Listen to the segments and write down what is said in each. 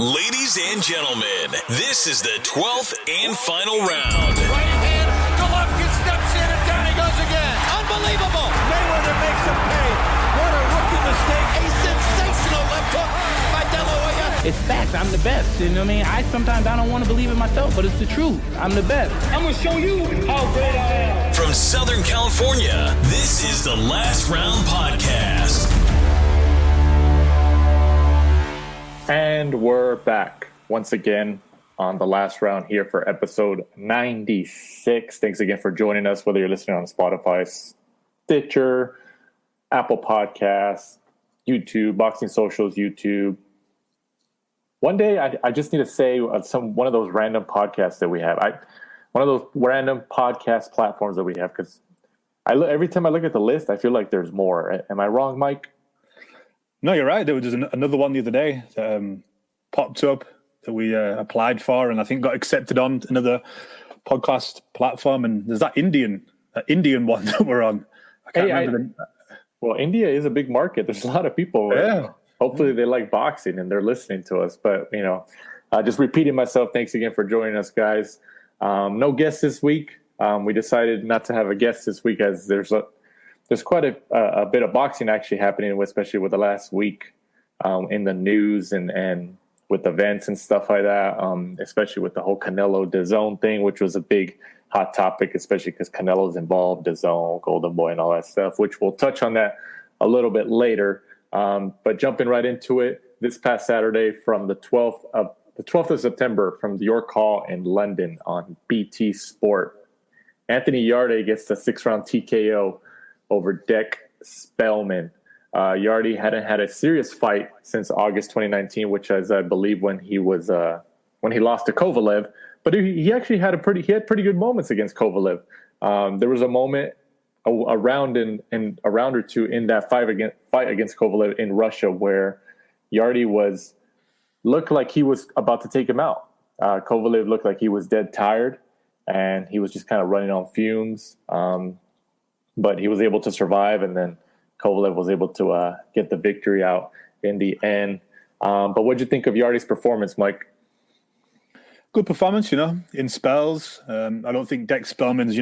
Ladies and gentlemen, this is the 12th and final round. Right hand, Golovkin steps in and down he goes again. Unbelievable. Mayweather makes him pay. What a rookie mistake. A sensational left hook by De La Hoya. It's facts. I'm the best. You know what I mean? Sometimes I don't want to believe it myself, but it's the truth. I'm the best. I'm going to show you how great I am. From Southern California, this is the Last Round Podcast. And we're back once again on the last round here for episode 96. Thanks again for joining us, whether you're listening on Spotify, Stitcher, Apple Podcasts, YouTube, Boxing Socials, YouTube. One day, I just need to say one of those random podcasts that we have. One of those random podcast platforms that we have, because every time I look at the list, I feel like there's more. Am I wrong, Mike? No, you're right. There was another one the other day that popped up that we applied for, and I think got accepted on another podcast platform. And there's that Indian one that we're on. I can't remember. Well, India is a big market. There's a lot of people. Yeah. Hopefully they like boxing and they're listening to us. But, just repeating myself, thanks again for joining us, guys. No guests this week. We decided not to have a guest this week as there's quite a bit of boxing actually happening, especially with the last week in the news and with events and stuff like that, especially with the whole Canelo DAZN thing, which was a big hot topic, especially because Canelo's involved, DAZN, Golden Boy, and all that stuff, which we'll touch on that a little bit later. But jumping right into it, this past Saturday from the 12th of September from the York Hall in London on BT Sport, Anthony Yarde gets the 6-round TKO over Dec Spelman. Yarde hadn't had a serious fight since August 2019, which is, I believe, when he lost to Kovalev. But he actually had pretty good moments against Kovalev. There was a moment, a round or two in that fight against Kovalev in Russia where Yarde looked like he was about to take him out. Kovalev looked like he was dead tired, and he was just kind of running on fumes. But he was able to survive, and then Kovalev was able to get the victory out in the end. But what did you think of Yarde's performance, Mike? Good performance, in spells. I don't think Dec Spelman's,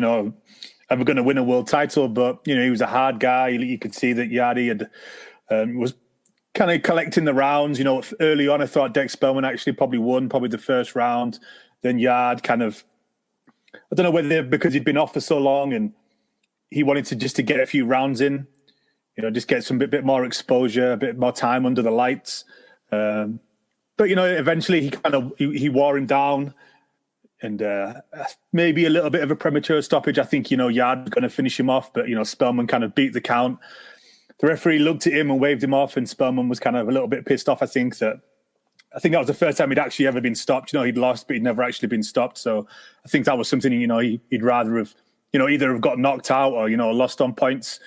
ever going to win a world title, but, he was a hard guy. You could see that Yarde was kind of collecting the rounds. Early on, I thought Dec Spelman actually probably won the first round. Then Yarde I don't know whether because he'd been off for so long and he wanted to get a few rounds in, just get some bit more exposure, a bit more time under the lights. But eventually he wore him down, and maybe a little bit of a premature stoppage. I think Yarde was going to finish him off, but Spelman kind of beat the count. The referee looked at him and waved him off, and Spelman was kind of a little bit pissed off. I think that was the first time he'd actually ever been stopped. He'd lost, but he'd never actually been stopped. So I think that was something he'd rather have. Either have got knocked out or, lost on points,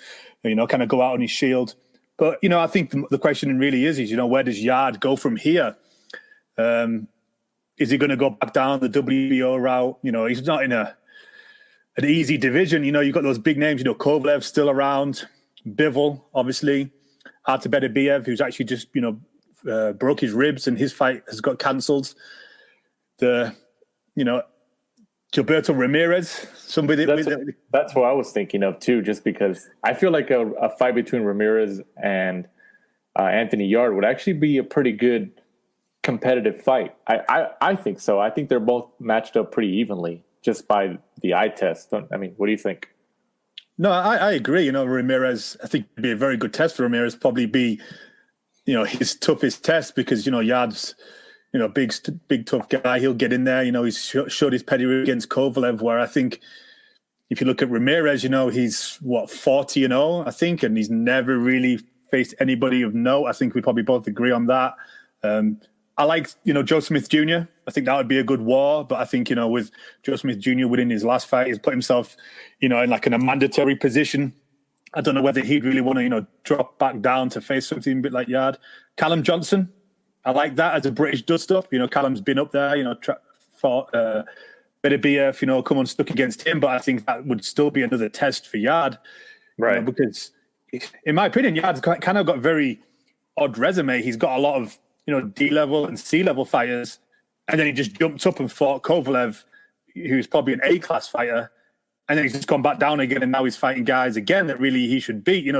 kind of go out on his shield. But, I think the question really is, where does Yarde go from here? Is he going to go back down the WBO route? He's not in an easy division. You've got those big names, Kovalev still around, Bivol, obviously, Artabedabiev, who's actually just, broke his ribs and his fight has got cancelled. Gilberto Ramirez, somebody that's what I was thinking of too, just because I feel like a fight between Ramirez and Anthony Yarde would actually be a pretty good competitive fight. I think so. I think they're both matched up pretty evenly just by the eye test. What do you think? No, I agree. Ramirez, I think it'd be a very good test for Ramirez, probably be, his toughest test because, Yarde's, big tough guy. He'll get in there. He's showed his pedigree against Kovalev, where I think if you look at Ramirez, he's 40-0, I think, and he's never really faced anybody of note. I think we probably both agree on that. I like, Joe Smith Jr. I think that would be a good war, but I think, with Joe Smith Jr. winning his last fight, he's put himself, in a mandatory position. I don't know whether he'd really want to, drop back down to face something a bit like Yarde. Callum Johnson, I like that as a British dust-up. Callum's been up there, fought Beterbiev, come unstuck against him. But I think that would still be another test for Yarde. Right. Because, in my opinion, Yarde's kind of got a very odd resume. He's got a lot of D-level and C-level fighters. And then he just jumped up and fought Kovalev, who's probably an A-class fighter. And then he's just gone back down again, and now he's fighting guys again that really he should beat.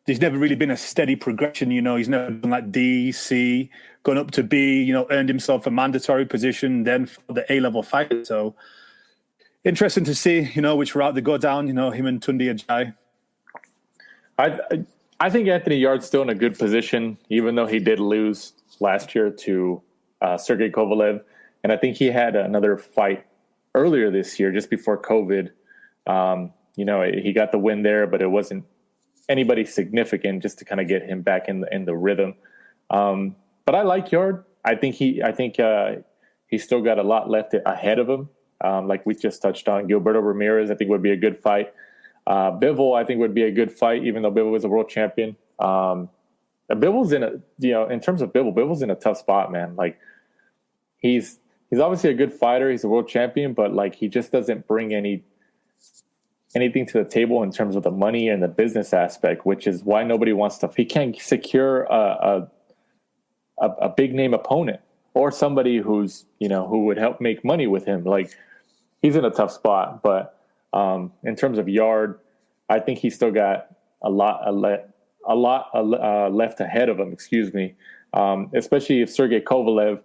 There's never really been a steady progression. He's never done like D, C, gone up to B, earned himself a mandatory position, then for the A-level fighter. So interesting to see, which route they go down, him and Tundi Ajayi. I think Anthony Yarde's still in a good position, even though he did lose last year to Sergey Kovalev. And I think he had another fight earlier this year, just before COVID. He got the win there, but it wasn't anybody significant, just to kind of get him back in the rhythm. But I like Yarde. I think he's still got a lot left ahead of him. Like we just touched on, Gilberto Ramirez, I think would be a good fight. Bivol, I think would be a good fight, even though Bivol was a world champion. Bivol's in terms of Bivol's in a tough spot, man. Like he's obviously a good fighter. He's a world champion, but like he just doesn't bring anything to the table in terms of the money and the business aspect, which is why nobody wants to. He can't secure a big name opponent or somebody who's who would help make money with him. Like he's in a tough spot, but in terms of Yarde, I think he's still got a lot left ahead of him. Excuse me, especially if Sergey Kovalev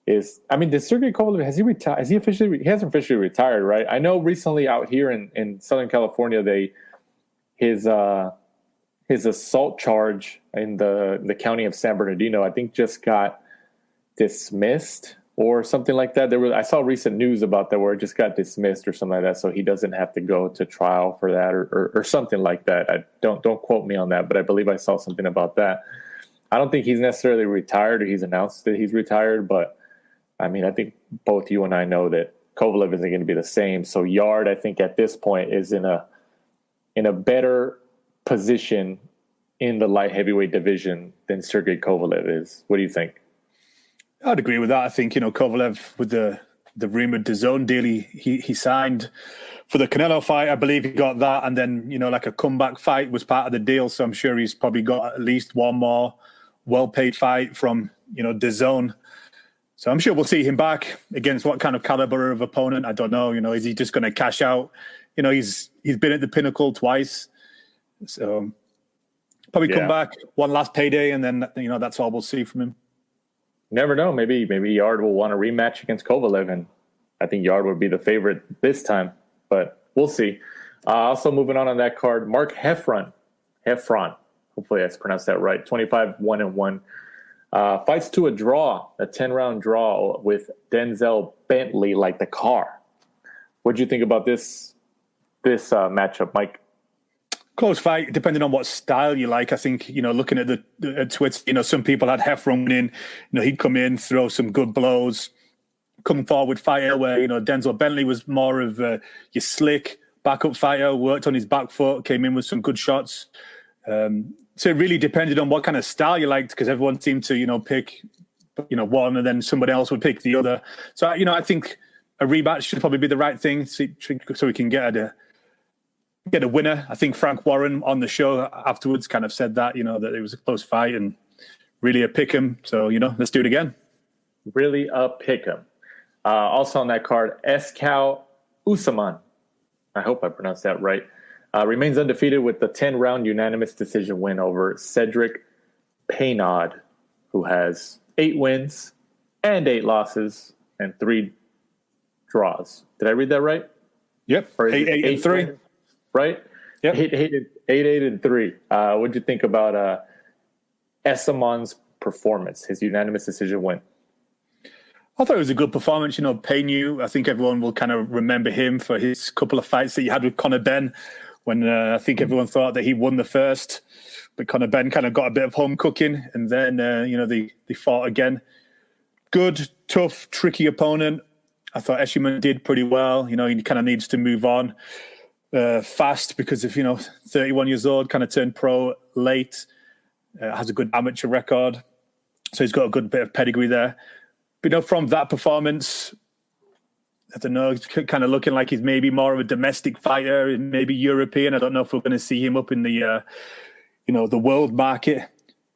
is. I mean, does Sergey Kovalev, has he retired? Has he officially? He hasn't officially retired, right? I know recently out here in Southern California, his assault charge in the county of San Bernardino, I think, just got dismissed or something like that. I saw recent news about that where it just got dismissed or something like that, so he doesn't have to go to trial for that or something like that. I don't quote me on that, but I believe I saw something about that. I don't think he's necessarily retired or he's announced that he's retired, but I mean, I think both you and I know that Kovalev isn't going to be the same. So Yarde, I think at this point is in a better position in the light heavyweight division than Sergey Kovalev is. What do you think? I'd agree with that. I think, Kovalev with the rumored DAZN deal he signed for the Canelo fight, I believe he got that. And then, like a comeback fight was part of the deal. So I'm sure he's probably got at least one more well-paid fight from, DAZN. So I'm sure we'll see him back against what kind of caliber of opponent. I don't know. Is he just going to cash out? He's been at the pinnacle twice. So probably come back one last payday, and then, that's all we'll see from him. Never know. Maybe Yarde will want a rematch against Kovalev, and I think Yarde would be the favorite this time, but we'll see. Also moving on that card, Mark Heffron. Hopefully I pronounced that right. 25-1-1. Fights to a draw, a 10-round draw with Denzel Bentley like the car. What do you think about this matchup, Mike? Close fight, depending on what style you like. I think, looking at the Twitter, some people had Heffron winning. He'd come in, throw some good blows, come forward fighter where, Denzel Bentley was more of your slick backup fighter, worked on his back foot, came in with some good shots. So it really depended on what kind of style you liked, because everyone seemed to, pick, one, and then somebody else would pick the other. So, I think a rematch should probably be the right thing so we can get a winner. I think Frank Warren on the show afterwards kind of said that, that it was a close fight and really a pick 'em. So, let's do it again. Really a pick 'em. Also on that card, Eskal Usman. I hope I pronounced that right. Remains undefeated with the 10-round unanimous decision win over Cedric Paynaud, who has 8 wins and 8 losses and 3 draws. Did I read that right? Yep. 8-3. Right? Yep. 8-3. What did you think about Usman's performance, his unanimous decision win? I thought it was a good performance. Paynew, I think everyone will kind of remember him for his couple of fights that he had with Conor Benn, when I think everyone thought that he won the first, but Conor Benn kind of got a bit of home cooking, and then, they fought again. Good, tough, tricky opponent. I thought Usman did pretty well. He kind of needs to move on fast because of, 31 years old, kind of turned pro late, has a good amateur record. So he's got a good bit of pedigree there. But, from that performance, I don't know, he's kind of looking like he's maybe more of a domestic fighter, maybe European. I don't know if we're going to see him up in the, the world market.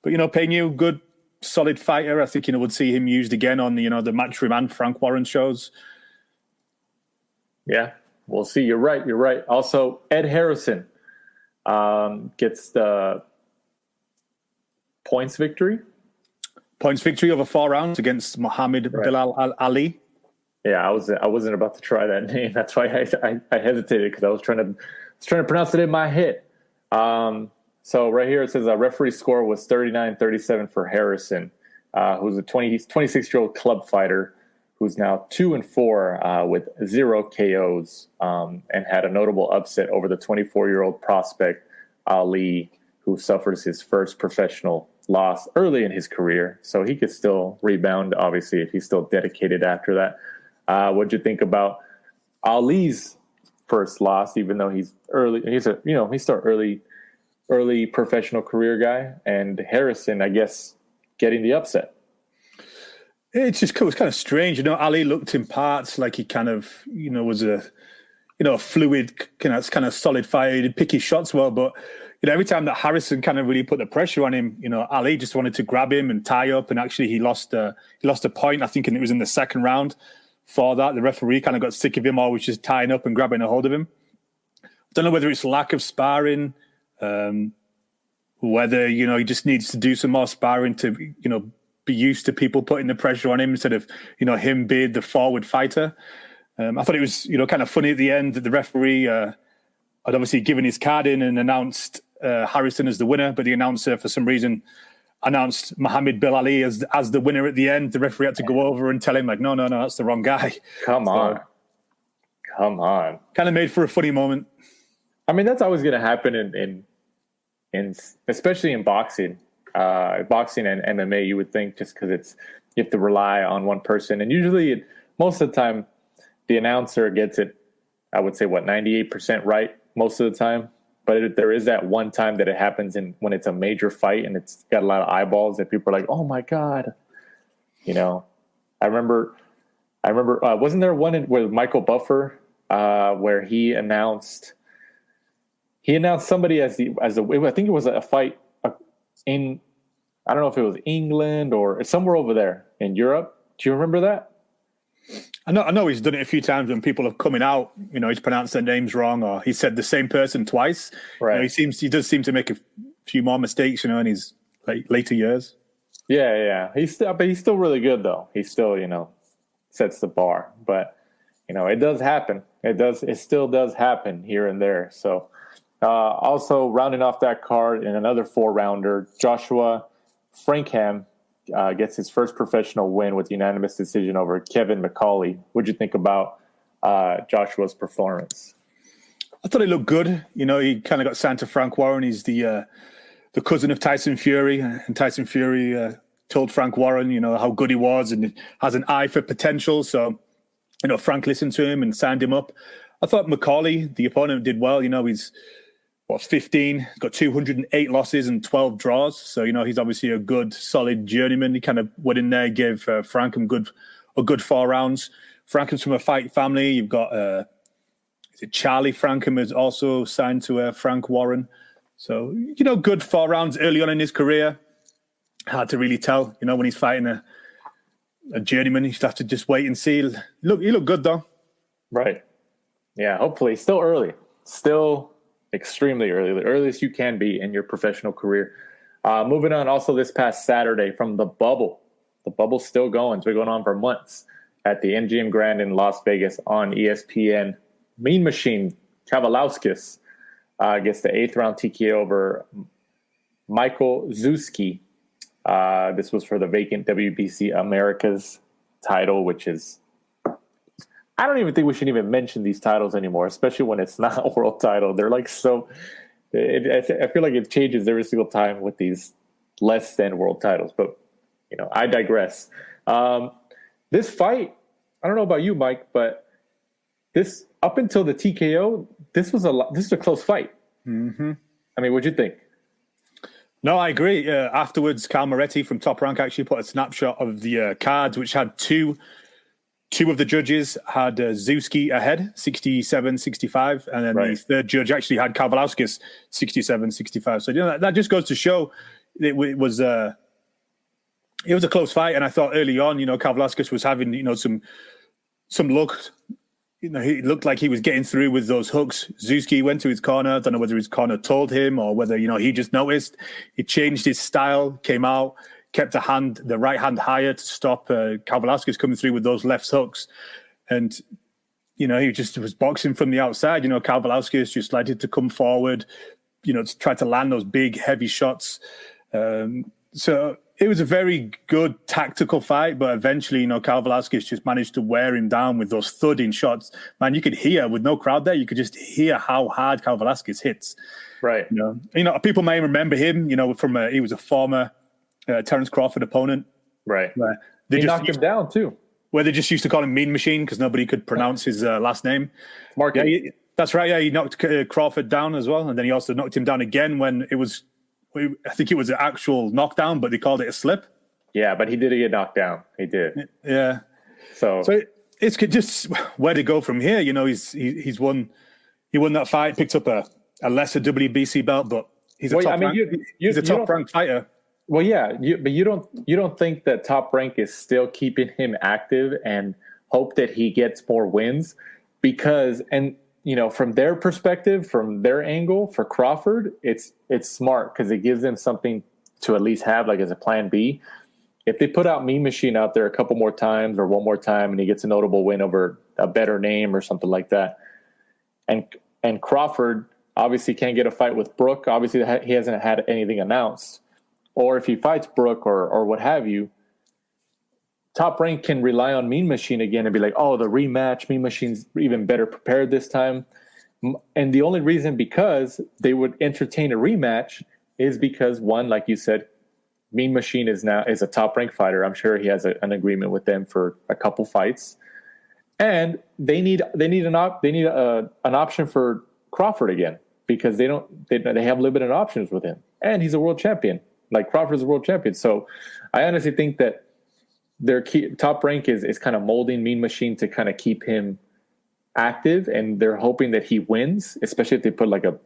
But, Paynew, good solid fighter. I think, would see him used again on, the Matchroom and Frank Warren shows. Yeah, we'll see. You're right. Also, Ed Harrison gets the points victory over 4 rounds against Muhammad Bilal Ali. Yeah, I wasn't about to try that name. That's why I hesitated, because I was trying to pronounce it in my head. So right here it says referee score was 39-37 for Harrison, who's a 26-year-old club fighter who's now 2-4 with 0 KOs, and had a notable upset over the 24-year-old prospect Ali, who suffers his first professional loss early in his career. So he could still rebound, obviously, if he's still dedicated after that. What'd you think about Ali's first loss, even though he's early? He's still early professional career guy, and Harrison, I guess, getting the upset. It was kind of strange. Ali looked in parts like he kind of, was a fluid, kind of solid fighter. He did pick his shots well, but every time that Harrison kind of really put the pressure on him, Ali just wanted to grab him and tie up, and actually he lost a point, I think, and it was in the second round. For that, the referee kind of got sick of him always just tying up and grabbing a hold of him. I don't know whether it's lack of sparring, whether, he just needs to do some more sparring to, be used to people putting the pressure on him instead of, him being the forward fighter. I thought it was, kind of funny at the end that the referee had obviously given his card in and announced Harrison as the winner, but the announcer, for some reason, announced Muhammad Bilal Ali as the winner at the end. The referee had to go over and tell him, like, no, that's the wrong guy. Come on. Kind of made for a funny moment. I mean, that's always going to happen in especially in boxing and MMA. You would think, just because you have to rely on one person, and usually most of the time the announcer gets it, I would say 98% right most of the time. But there is that one time that it happens when it's a major fight and it's got a lot of eyeballs that people are like, oh my God. I remember, wasn't there one with Michael Buffer where he announced somebody as I think it was a fight in, I don't know if it was England or somewhere over there in Europe. Do you remember that? I know he's done it a few times when people have coming out, he's pronounced their names wrong, or he said the same person twice. Right. He does seem to make a few more mistakes, in his later years. Yeah. He's still really good though. He still, sets the bar, but it does happen. It still does happen here and there. So, also rounding off that card in another 4-rounder, Joshua Frankham gets his first professional win with unanimous decision over Kevin McCauley. What'd you think about Joshua's performance? I thought he looked good. He kind of got signed to Frank Warren. He's the cousin of Tyson Fury, and Tyson Fury told Frank Warren, how good he was and has an eye for potential. So, Frank listened to him and signed him up. I thought McCauley, the opponent, did well. He's 15, got 208 losses and 12 draws. So, he's obviously a good, solid journeyman. He kind of went in there, gave Frankham a good 4 rounds. Frankham's from a fight family. You've got, Charlie Frankham is also signed to Frank Warren. So, good 4 rounds early on in his career. Hard to really tell, when he's fighting a journeyman. You just have to just wait and see. He looked good, though. Right. Yeah, hopefully. Still early. Still extremely early, the earliest you can be in your professional career. Moving on, also this past Saturday from the Bubble. The Bubble's still going. It's been going on for months at the MGM Grand in Las Vegas on ESPN. Mean Machine Kavalauskas gets the 8th round TKO over Michael Zuski. This was for the vacant WBC Americas title, which is, I don't even think we should even mention these titles anymore, especially when it's not a world title. They're like I feel like it changes every single time with these less than world titles. But, I digress. This fight, I don't know about you, Mike, but this, up until the TKO, this is a close fight. Mm-hmm. I mean, what'd you think? No, I agree. Afterwards, Cal Moretti from Top Rank actually put a snapshot of the cards, which had two of the judges had Zuski ahead, 67-65, and then the third judge actually had Kavalauskas, 67-65. So that just goes to show it was it was a close fight, and I thought early on, Cain Velasquez was having, some luck. He looked like he was getting through with those hooks. Zuzki went to his corner. I don't know whether his corner told him or whether, he just noticed. He changed his style, came out, kept the right hand higher to stop Cain Velasquez coming through with those left hooks. And, he just was boxing from the outside. Cain Velasquez just let it to come forward, to try to land those big, heavy shots. So it was a very good tactical fight, but eventually, Cain Velasquez just managed to wear him down with those thudding shots. Man, you could hear, with no crowd there, you could just hear how hard Cain Velasquez hits. Right. People may remember him, he was a former Terence Crawford opponent. Right. They knocked him down, too. Where they just used to call him Mean Machine because nobody could pronounce his last name. Yeah, that's right. Yeah, he knocked Crawford down as well. And then he also knocked him down again when I think it was an actual knockdown, but they called it a slip. Yeah, but he did get knocked down. He did. Yeah. So it's just where to go from here. He's won. He won that fight, picked up a lesser WBC belt, but he's a top ranked fighter. Well, yeah, but you don't think that Top Rank is still keeping him active and hope that he gets more wins because from their perspective, from their angle for Crawford, it's smart because it gives them something to at least have like as a plan B. If they put out Mean Machine out there a couple more times or one more time and he gets a notable win over a better name or something like that, and Crawford obviously can't get a fight with Brook, obviously he hasn't had anything announced, or if he fights Brook or what have you, Top Rank can rely on Mean Machine again and be like, oh, the rematch, Mean Machine's even better prepared this time. And the only reason because they would entertain a rematch is because, one, like you said, Mean Machine is a Top Rank fighter. I'm sure he has an agreement with them for a couple fights. And they need an option for Crawford again because they have limited options with him. And he's a world champion. Like Crawford's a world champion. So I honestly think that their Top Rank is kind of molding Mean Machine to kind of keep him active, and they're hoping that he wins, especially if they put like a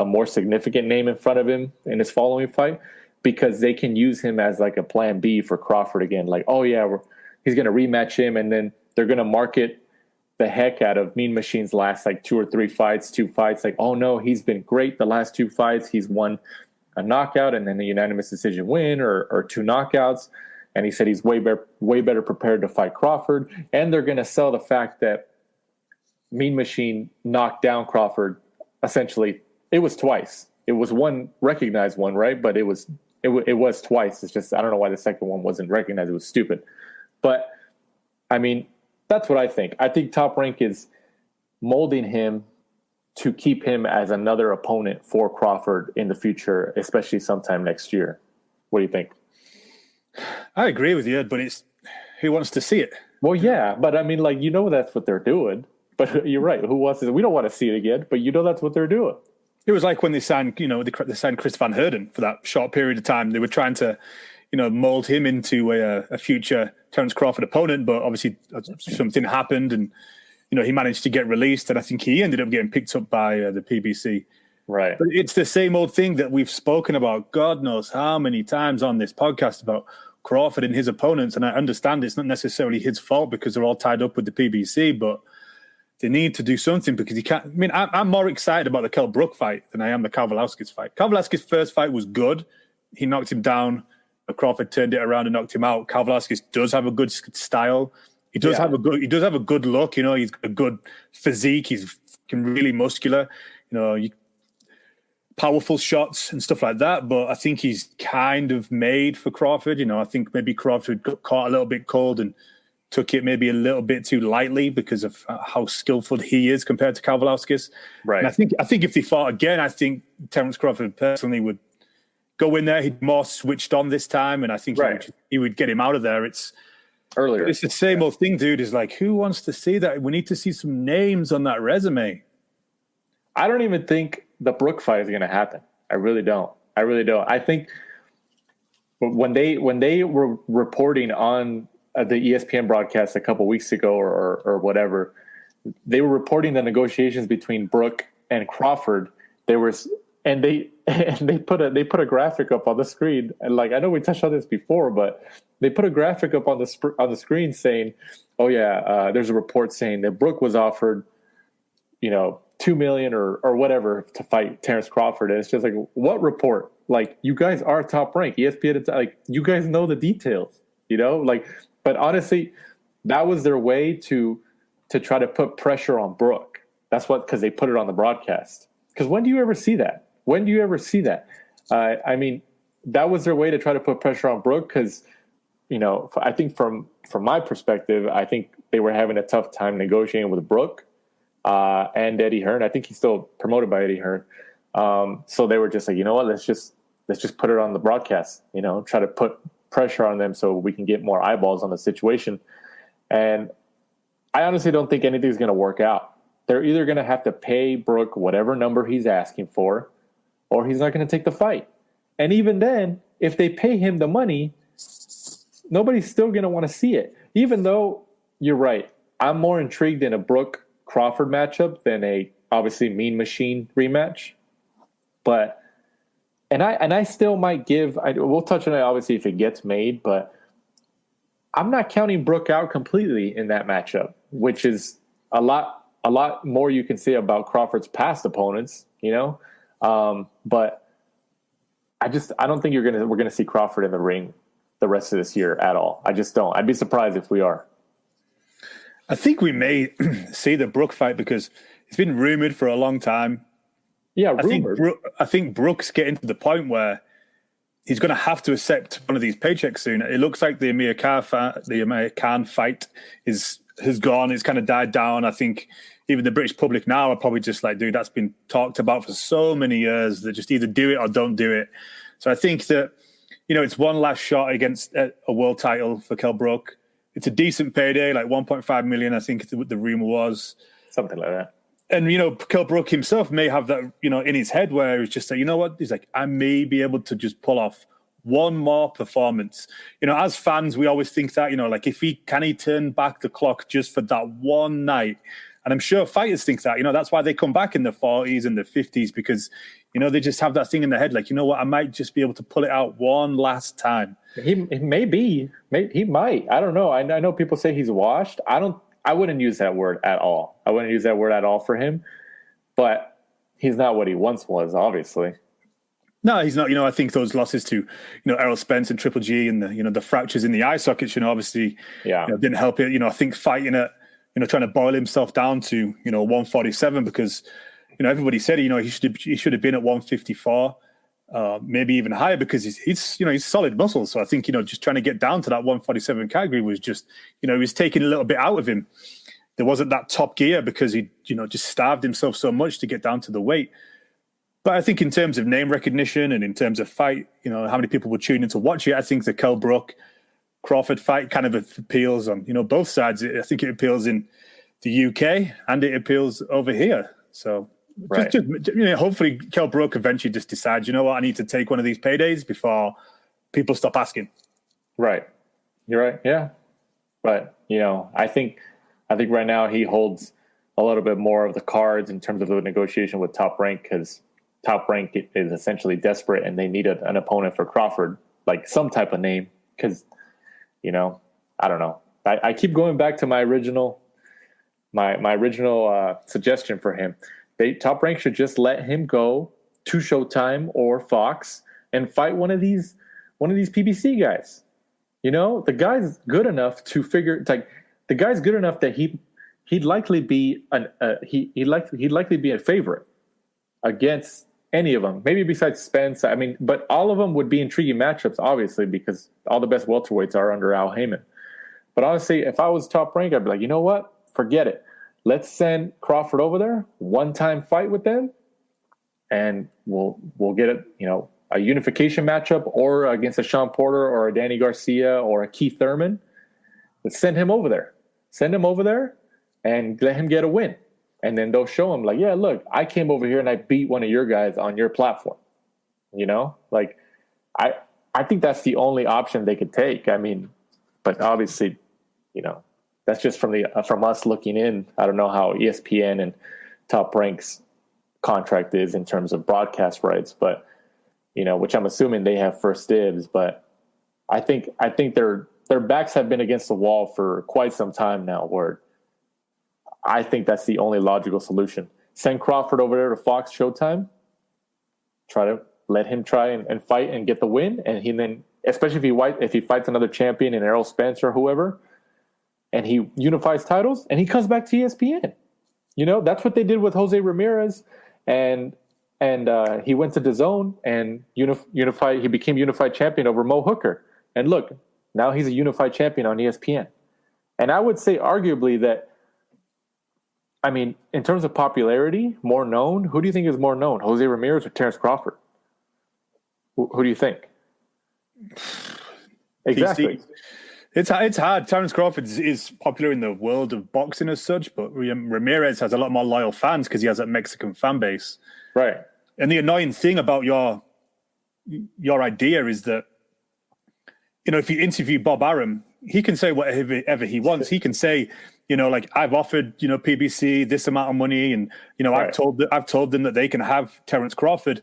more significant name in front of him in his following fight, because they can use him as like a plan B for Crawford again. Like, oh yeah, he's going to rematch him, and then they're going to market the heck out of Mean Machine's last like 2 or 3 fights, 2 fights. Like, oh no, he's been great the last 2 fights. He's won a knockout and then a unanimous decision win or 2 knockouts. And he said he's way better prepared to fight Crawford. And they're going to sell the fact that Mean Machine knocked down Crawford. Essentially, it was twice. It was one recognized one, right? But it was twice. It's just I don't know why the second one wasn't recognized. It was stupid. But I mean, that's what I think. I think Top Rank is molding him to keep him as another opponent for Crawford in the future, especially sometime next year. What do you think? I agree with you, but it's who wants to see it? Well, yeah, but I mean, like, that's what they're doing. But you're right. Who wants to? We don't want to see it again, but that's what they're doing. It was like when they signed, they signed Chris Van Heerden for that short period of time. They were trying to, mold him into a future Terence Crawford opponent, but obviously something happened and, he managed to get released, and I think he ended up getting picked up by the PBC. Right. But it's the same old thing that we've spoken about God knows how many times on this podcast about Crawford and his opponents, and I understand it's not necessarily his fault because they're all tied up with the PBC, but they need to do something because he can't. I mean, I'm more excited about the Kell Brook fight than I am the Cain Velasquez fight. Cain Velasquez's first fight was good. He knocked him down. Crawford turned it around and knocked him out. Cain Velasquez does have a good style. He does have a good look. He's got a good physique. He's really muscular. Powerful shots and stuff like that. But I think he's kind of made for Crawford. I think maybe Crawford got caught a little bit cold and took it maybe a little bit too lightly because of how skillful he is compared to Cain Velasquez. Right. And I think if they fought again, I think Terence Crawford personally would go in there. He'd more switched on this time, and I think he would get him out of there. It's earlier. It's the same old thing, dude. Is like, who wants to see that? We need to see some names on that resume. I don't even think the Brook fight is going to happen. I really don't. I think when they were reporting on the ESPN broadcast a couple weeks ago or whatever, they were reporting the negotiations between Brook and Crawford. There was and they put a graphic up on the screen, and like I know we touched on this before, but they put a graphic up on the screen saying, "Oh yeah, there's a report saying that Brook was offered, $2 million or whatever to fight Terrence Crawford," and it's just like, what report? Like, you guys are Top Rank, ESPN, like you guys know the details, like. But honestly, that was their way to try to put pressure on Brook. That's because they put it on the broadcast. Because when do you ever see that? I mean, that was their way to try to put pressure on Brook because, I think from my perspective, I think they were having a tough time negotiating with Brook and Eddie Hearn. I think he's still promoted by Eddie Hearn. So they were just like, you know what, let's just put it on the broadcast, try to put pressure on them so we can get more eyeballs on the situation. And I honestly don't think anything's going to work out. They're either going to have to pay Brook whatever number he's asking for, or he's not going to take the fight. And even then, if they pay him the money, nobody's still going to want to see it. Even though you're right, I'm more intrigued in a Brook Crawford matchup than a obviously Mean Machine rematch. But and I still might we'll touch on it obviously if it gets made, but I'm not counting Brook out completely in that matchup, which is a lot more you can say about Crawford's past opponents, but I don't think we're gonna see Crawford in the ring the rest of this year at all. I just don't. I'd be surprised if we are. I think we may see the Brook fight because it's been rumored for a long time. Yeah, rumored. I think Brook's getting to the point where he's going to have to accept one of these paychecks soon. It looks like the Amir Khan fight has gone. It's kind of died down. I think even the British public now are probably just like, dude, that's been talked about for so many years that just either do it or don't do it. So I think that, it's one last shot against a world title for Kell Brook. It's a decent payday, like 1.5 million, I think the rumor was. Something like that. And, Kell Brook himself may have that, in his head where he's just like, you know what? He's like, I may be able to just pull off one more performance. As fans, we always think that, like if he turn back the clock just for that one night. And I'm sure fighters think that, that's why they come back in the 40s and the 50s because, they just have that thing in their head. Like, you know what? I might just be able to pull it out one last time. He might. I don't know. I know people say he's washed. I wouldn't use that word at all. I wouldn't use that word at all for him. But he's not what he once was, obviously. No, he's not. I think those losses to, Errol Spence and Triple G and the fractures in the eye sockets, obviously didn't help it. I think fighting at, trying to boil himself down to, 147 because, everybody said, he should have been at 154, maybe even higher because he's solid muscles. So I think, just trying to get down to that 147 category was just, he was taking a little bit out of him. There wasn't that top gear because he, just starved himself so much to get down to the weight. But I think in terms of name recognition and in terms of fight, how many people would tune in to watch it, I think the Kell Brook Crawford fight kind of appeals on, both sides. I think it appeals in the UK and it appeals over here. So right. Hopefully Kell Brook eventually just decides, you know what, I need to take one of these paydays before people stop asking. Right. You're right. Yeah. But, I think right now he holds a little bit more of the cards in terms of the negotiation with Top Rank because Top Rank is essentially desperate and they need an opponent for Crawford, like some type of name. Because, I don't know. I keep going back to my original suggestion for him. Top Rank should just let him go to Showtime or Fox and fight one of these PBC guys. The guy's good enough to figure. Like the guy's good enough that he'd likely be he'd likely be a favorite against any of them. Maybe besides Spence. I mean, but all of them would be intriguing matchups, obviously, because all the best welterweights are under Al Heyman. But honestly, if I was Top Rank, I'd be like, you know what? Forget it. Let's send Crawford over there, one-time fight with them, and we'll get a unification matchup or against a Sean Porter or a Danny Garcia or a Keith Thurman. Let's send him over there. Send him over there and let him get a win. And then they'll show him like, yeah, look, I came over here and I beat one of your guys on your platform. Like I think that's the only option they could take. I mean, but obviously, that's just from us looking in. I don't know how ESPN and Top Rank's contract is in terms of broadcast rights, but which I'm assuming they have first dibs. But I think their backs have been against the wall for quite some time now, where I think that's the only logical solution. Send Crawford over there to Fox Showtime, try to let him try and fight and get the win, and he then, especially if he fights another champion in Errol Spence or whoever, and he unifies titles, and he comes back to ESPN. That's what they did with Jose Ramirez, and he went to DAZN and unified. He became unified champion over Mo Hooker, and look, now he's a unified champion on ESPN. And I would say, arguably, that, I mean, in terms of popularity, more known, who do you think is more known, Jose Ramirez or Terrence Crawford? Who do you think? Exactly. It's hard. Terrence Crawford is popular in the world of boxing as such, but Ramirez has a lot more loyal fans because he has that Mexican fan base. Right. And the annoying thing about your idea is that, if you interview Bob Arum, he can say whatever he wants. He can say, I've offered, PBC this amount of money, and right. I've told them that they can have Terrence Crawford,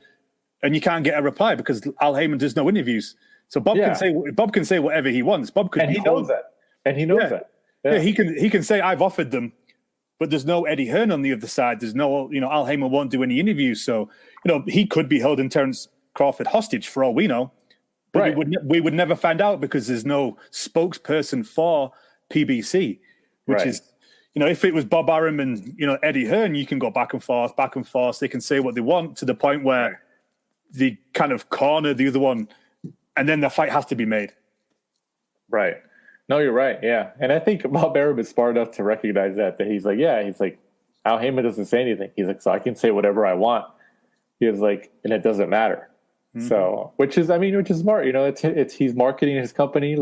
and you can't get a reply because Al Heyman does no interviews. So Bob can say whatever he wants. He knows that. Yeah, he can say I've offered them, but there's no Eddie Hearn on the other side. There's no, Al Heyman won't do any interviews. So, he could be holding Terrence Crawford hostage for all we know. But right. we would never find out because there's no spokesperson for PBC, which is, if it was Bob Arum and, Eddie Hearn, you can go back and forth. They can say what they want to the point where they kind of corner the other one, and then the fight has to be made. Right. No, you're right. Yeah. And I think Bob Arum is smart enough to recognize that he's like, Al Heyman doesn't say anything. He's like, so I can say whatever I want. He was like, and it doesn't matter. Mm-hmm. So, which is smart. It's he's marketing his company,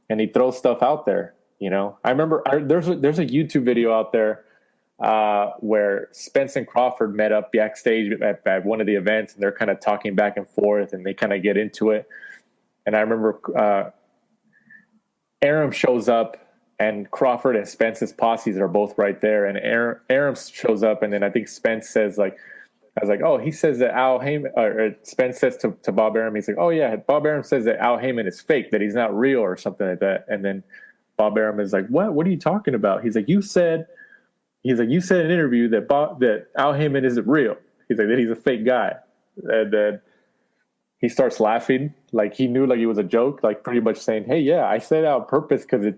and he throws stuff out there. I remember there's a YouTube video out there where Spence and Crawford met up backstage at one of the events, and they're kind of talking back and forth, and they kind of get into it. And I remember Arum shows up, and Crawford and Spence's posses are both right there, and Arum shows up, and then I think Spence says I was like, oh, he says that Al Heyman, or Spence says to Bob Arum, he's like, oh yeah, Bob Arum says that Al Heyman is fake, that he's not real or something like that. And then Bob Arum is like, what are you talking about? He's like, you said in an interview that Al Heyman isn't real. He's like, that he's a fake guy. And then he starts laughing, like he knew he was a joke, pretty much saying, hey, yeah, I said it on purpose because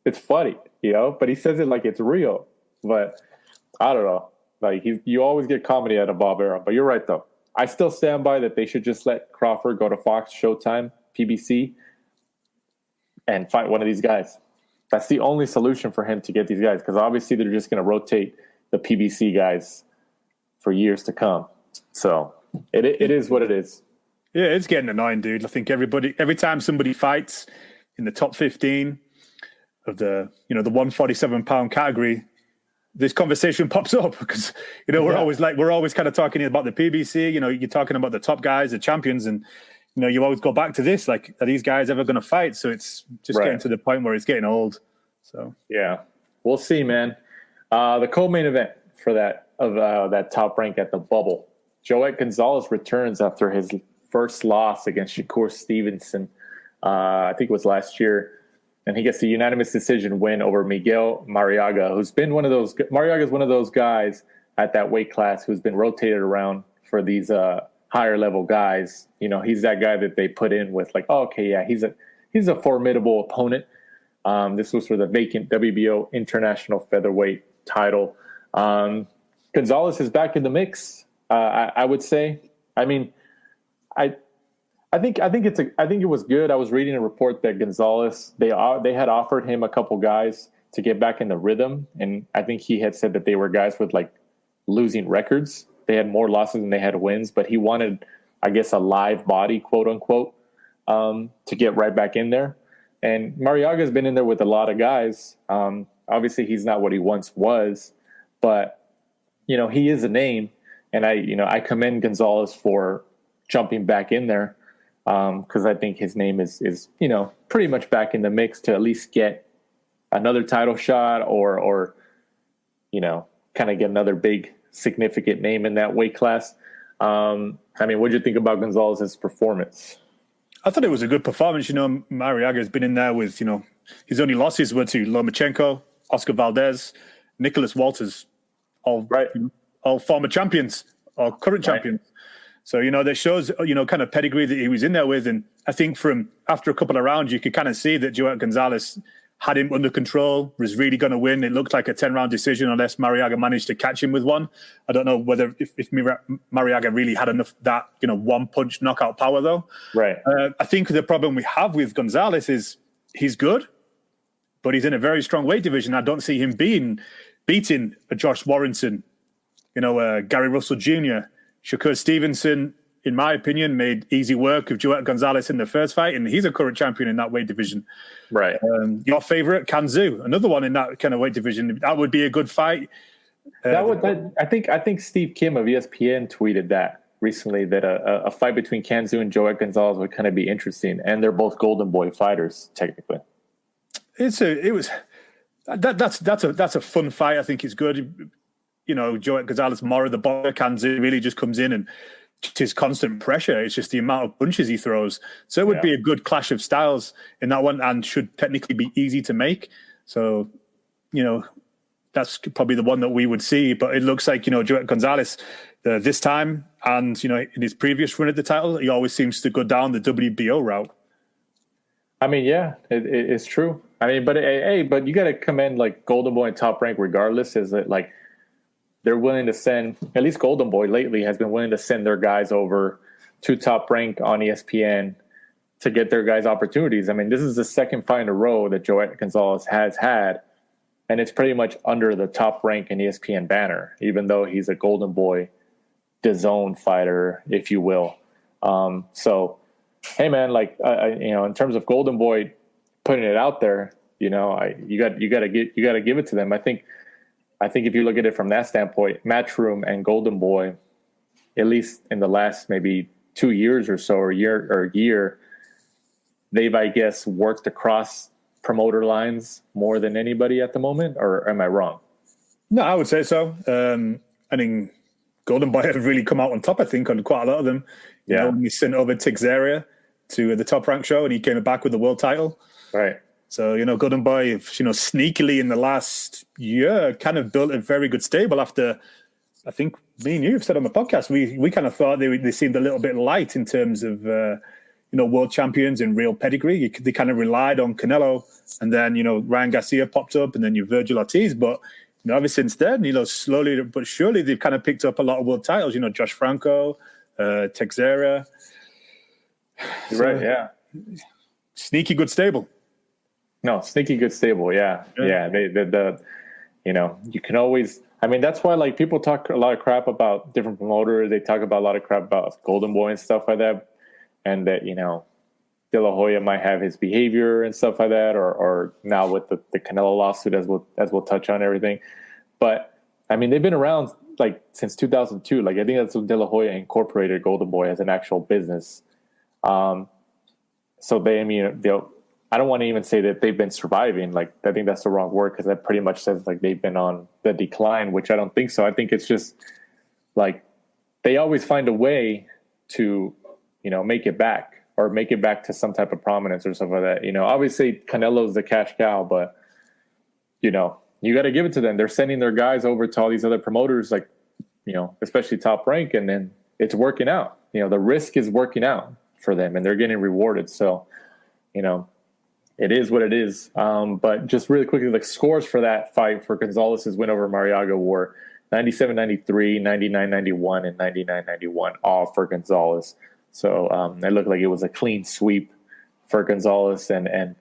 it's funny, but he says it like it's real. But I don't know. You always get comedy out of Bob Arum, but you're right though. I still stand by that they should just let Crawford go to Fox, Showtime, PBC, and fight one of these guys. That's the only solution for him to get these guys, because obviously they're just going to rotate the PBC guys for years to come. So it is what it is. Yeah, it's getting annoying, dude. I think every time somebody fights in the top 15 of the 147-pound category, this conversation pops up because, we're always kind of talking about the PBC, you're talking about the top guys, the champions, and, you always go back to this, are these guys ever going to fight? So it's just getting to the point where it's getting old. So, yeah, we'll see, man. The co-main event for that top rank at the bubble, Joet Gonzalez returns after his first loss against Shakur Stevenson. I think it was last year. And he gets the unanimous decision win over Miguel Mariaga, who's been one of those. Mariaga's one of those guys at that weight class who's been rotated around for these higher level guys. He's that guy that they put in with he's a formidable opponent. This was for the vacant WBO International Featherweight title. Gonzalez is back in the mix. I would say. I mean, I think it was good. I was reading a report that Gonzalez, they had offered him a couple guys to get back in the rhythm, and I think he had said that they were guys with losing records. They had more losses than they had wins, but he wanted, I guess, a live body, quote unquote, to get right back in there. And Mariaga's been in there with a lot of guys. Obviously, he's not what he once was, but he is a name, and I commend Gonzalez for jumping back in there. Because I think his name is pretty much back in the mix to at least get another title shot or kind of get another big significant name in that weight class. I mean, what did you think about Gonzalez's performance? I thought it was a good performance. Marriaga has been in there with, his only losses were to Lomachenko, Oscar Valdez, Nicholas Walters, all former champions or current champions. So, that shows, kind of pedigree that he was in there with. And I think from after a couple of rounds, you could kind of see that Joet Gonzalez had him under control, was really going to win. It looked like a 10-round decision unless Marriaga managed to catch him with one. I don't know whether if Marriaga really had enough that, one-punch knockout power, though. Right. I think the problem we have with Gonzalez is he's good, but he's in a very strong weight division. I don't see him beating a Josh Warrington, Gary Russell Jr., Shakur Stevenson, in my opinion, made easy work of Joet Gonzalez in the first fight, and he's a current champion in that weight division. Right. Your favorite, Kanzu, another one in that kind of weight division. That would be a good fight. I think Steve Kim of ESPN tweeted that recently, that a fight between Kanzu and Joet Gonzalez would kind of be interesting, and they're both Golden Boy fighters technically. That's a fun fight. I think it's good. Joet Gonzalez, more of the ball. Kanzu really just comes in and his constant pressure. It's just the amount of punches he throws. So it would be a good clash of styles in that one, and should technically be easy to make. So, that's probably the one that we would see. But it looks like, Joet Gonzalez this time, and, in his previous run at the title, he always seems to go down the WBO route. I mean, it's true. I mean, but you got to commend like Golden Boy and Top Rank regardless, is that like, they're willing to send, at least Golden Boy lately has been willing to send their guys over to Top Rank on ESPN to get their guys opportunities. I mean, this is the second fight in a row that Joet Gonzalez has had, and it's pretty much under the Top Rank and ESPN banner, even though he's a Golden Boy DAZN fighter, if you will. So, hey man, like, in terms of Golden Boy putting it out there, you gotta give it to them. I think if you look at it from that standpoint, Matchroom and Golden Boy, at least in the last maybe 2 years or so, or year, they've, I guess, worked across promoter lines more than anybody at the moment, or am I wrong? No, I would say so. I think Golden Boy have really come out on top, I think, on quite a lot of them. When he sent over Teixeira to the Top Rank show, and he came back with the world title. Right. So, Golden Boy, sneakily in the last year kind of built a very good stable after, I think me and you have said on the podcast, we kind of thought they seemed a little bit light in terms of, world champions and real pedigree. They kind of relied on Canelo, and then, Ryan Garcia popped up, and then Virgil Ortiz. But, ever since then, slowly but surely, they've kind of picked up a lot of world titles. Josh Franco, Teixeira. Right, yeah. Sneaky good stable. No, sneaky good stable. Yeah. You can always, I mean, that's why like people talk a lot of crap about different promoters. They talk about a lot of crap about Golden Boy and stuff like that. And that, De La Hoya might have his behavior and stuff like that, or now with the Canelo lawsuit, as we'll touch on everything. But I mean, they've been around like since 2002. Like, I think that's when De La Hoya incorporated Golden Boy as an actual business. So I don't want to even say that they've been surviving. Like, I think that's the wrong word, because that pretty much says like they've been on the decline, which I don't think so. I think it's just like they always find a way to, make it back, or make it back to some type of prominence or something like that. Obviously Canelo's the cash cow, but you got to give it to them. They're sending their guys over to all these other promoters, like, especially Top Rank, and then it's working out. The risk is working out for them, and they're getting rewarded. So, it is what it is. But just really quickly, the scores for that fight for Gonzalez's win over Marriaga were 97-93, 99-91, and 99-91, all for Gonzalez. So it looked like it was a clean sweep for Gonzalez. And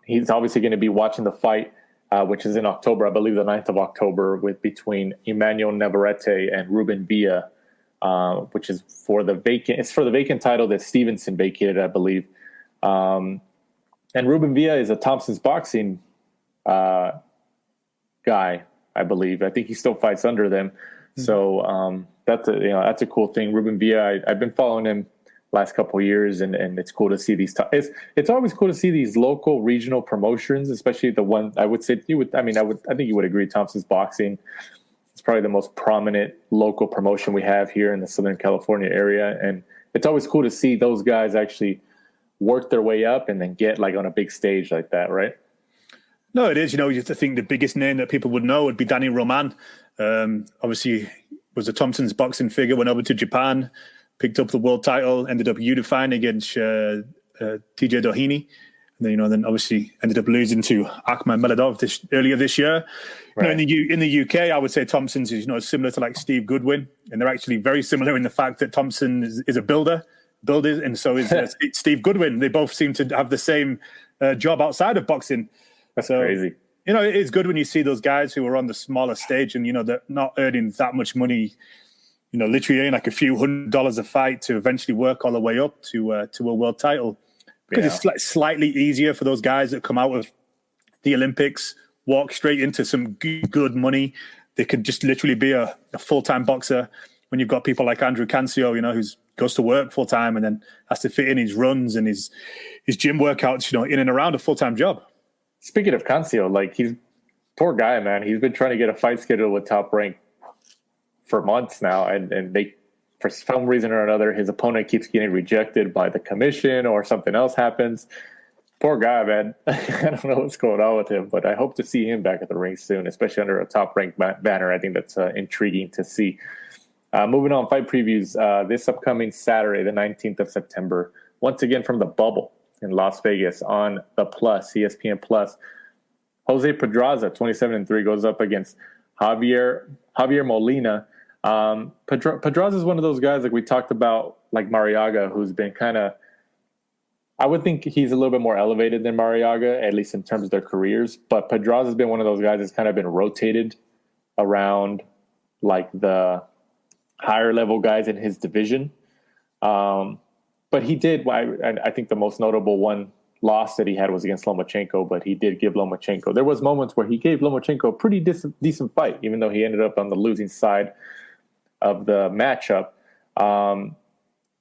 he's obviously going to be watching the fight, which is in October, I believe the 9th of October, between Emmanuel Navarrete and Lubin, which is for the vacant title that Stevenson vacated, I believe. And Lubin is a Thompson's Boxing guy, I believe. I think he still fights under them. Mm-hmm. So that's a cool thing. Lubin, I've been following him last couple of years, and it's cool to see these. It's always cool to see these local regional promotions, especially the one I would say I think you would agree. Thompson's Boxing. It's probably the most prominent local promotion we have here in the Southern California area, and it's always cool to see those guys actually work their way up and then get like on a big stage like that, right? No, it is. You know, I think the biggest name that people would know would be Danny Roman. Obviously, was a Thompson's Boxing figure, went over to Japan, picked up the world title, ended up unifying against TJ Doheny. And then obviously ended up losing to Akhmat Meladov earlier this year. Right. In the UK, I would say Thompson's is similar to like Steve Goodwin, and they're actually very similar in the fact that Thompson is a builder, and so is Steve Goodwin. They both seem to have the same job outside of boxing. That's crazy. It is good when you see those guys who are on the smaller stage and they're not earning that much money. Literally earning like a few $100s a fight to eventually work all the way up to a world title. Because it's slightly easier for those guys that come out of the Olympics, walk straight into some good money. They could just literally be a full-time boxer when you've got people like Andrew Cancio, who goes to work full-time and then has to fit in his runs and his gym workouts, in and around a full-time job. Speaking of Cancio, like he's poor guy, man. He's been trying to get a fight scheduled with Top Rank for months now, and they, for some reason or another, his opponent keeps getting rejected by the commission or something else happens. Poor guy, man. I don't know what's going on with him, but I hope to see him back at the ring soon, especially under a Top Rank banner. I think that's intriguing to see. Moving on, fight previews. This upcoming Saturday, the 19th of September, once again from the Bubble in Las Vegas on the Plus, ESPN Plus. Jose Pedraza, 27-3, goes up against Javier Molina. Pedraza is one of those guys like we talked about, like Mariaga, who's been kind of, I would think he's a little bit more elevated than Mariaga, at least in terms of their careers. But Pedraza has been one of those guys that's kind of been rotated around like the higher level guys in his division. But he did, I think the most notable one loss that he had was against Lomachenko, but he did give Lomachenko. There was moments where he gave Lomachenko a pretty decent fight, even though he ended up on the losing side of the matchup.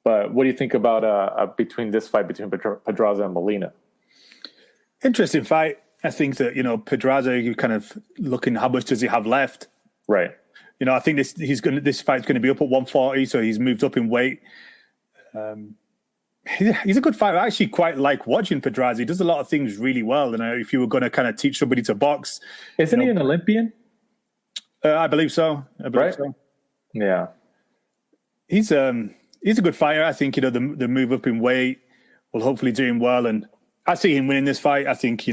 But what do you think about between this fight between Pedraza and Molina? Interesting fight. I think that, Pedraza, you kind of looking how much does he have left? Right. I think this fight's going to be up at 140, so he's moved up in weight. He's a good fighter. I actually quite like watching Pedraza. He does a lot of things really well. And if you were going to kind of teach somebody to box, isn't he an Olympian? I believe so. So. Yeah, he's a good fighter. I think the move up in weight will hopefully do him well, and I see him winning this fight. I think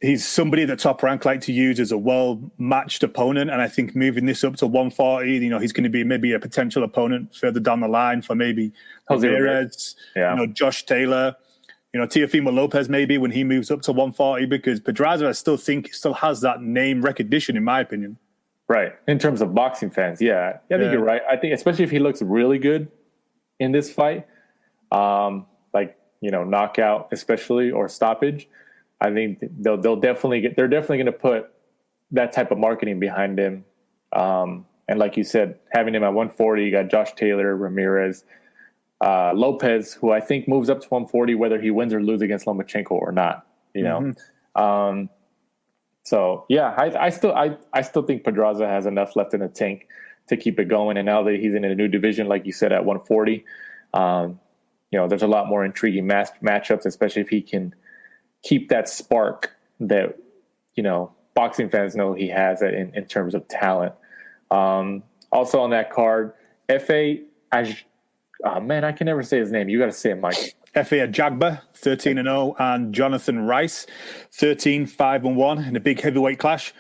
he's somebody that Top Rank like to use as a well-matched opponent, and I think moving this up to 140, he's going to be maybe a potential opponent further down the line for maybe Ramirez, Josh Taylor, Teofimo Lopez maybe when he moves up to 140, because Pedraza I still think still has that name recognition in my opinion. Right, in terms of boxing fans, I think you're right. I think especially if he looks really good in this fight, knockout especially or stoppage. I think they're definitely going to put that type of marketing behind him. And like you said, having him at 140, you got Josh Taylor, Ramirez, Lopez, who I think moves up to 140, whether he wins or loses against Lomachenko or not, So yeah, I still think Pedraza has enough left in the tank to keep it going. And now that he's in a new division, like you said, at 140, there's a lot more intriguing matchups, especially if he can keep that spark that, boxing fans know he has in terms of talent. Also on that card, I can never say his name. You got to say it, Mike. F.A. Ajagba, 13-0, and Jonathan Rice, 13-5-1 in a big heavyweight clash.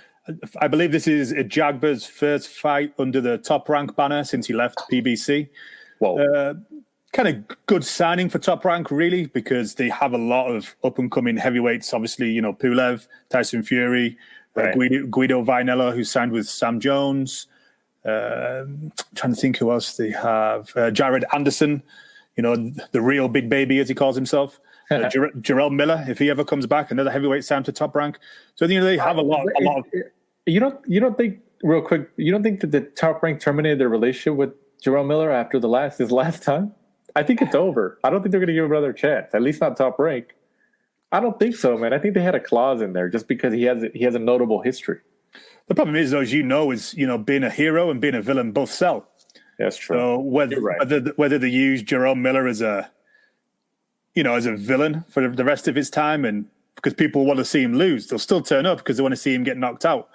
I believe this is Ajagba's first fight under the Top Rank banner since he left PBC. Whoa. Kind of good signing for Top Rank, really, because they have a lot of up-and-coming heavyweights. Obviously, Pulev, Tyson Fury, right. Guido Vinella, who signed with Sam Jones. Trying to think who else they have. Jared Anderson, the real big baby, as he calls himself. Jarrell Miller, if he ever comes back, another heavyweight signed to Top Rank. So they have a lot of. You don't think, real quick, you don't think that the Top Rank terminated their relationship with Jarrell Miller after his last time? I think it's over. I don't think they're going to give him another chance. At least not Top Rank. I don't think so, man. I think they had a clause in there just because he has a notable history. The problem is, though, as being a hero and being a villain both sell. That's true. So whether they use Jerome Miller as a villain for the rest of his time, and because people want to see him lose, they'll still turn up because they want to see him get knocked out.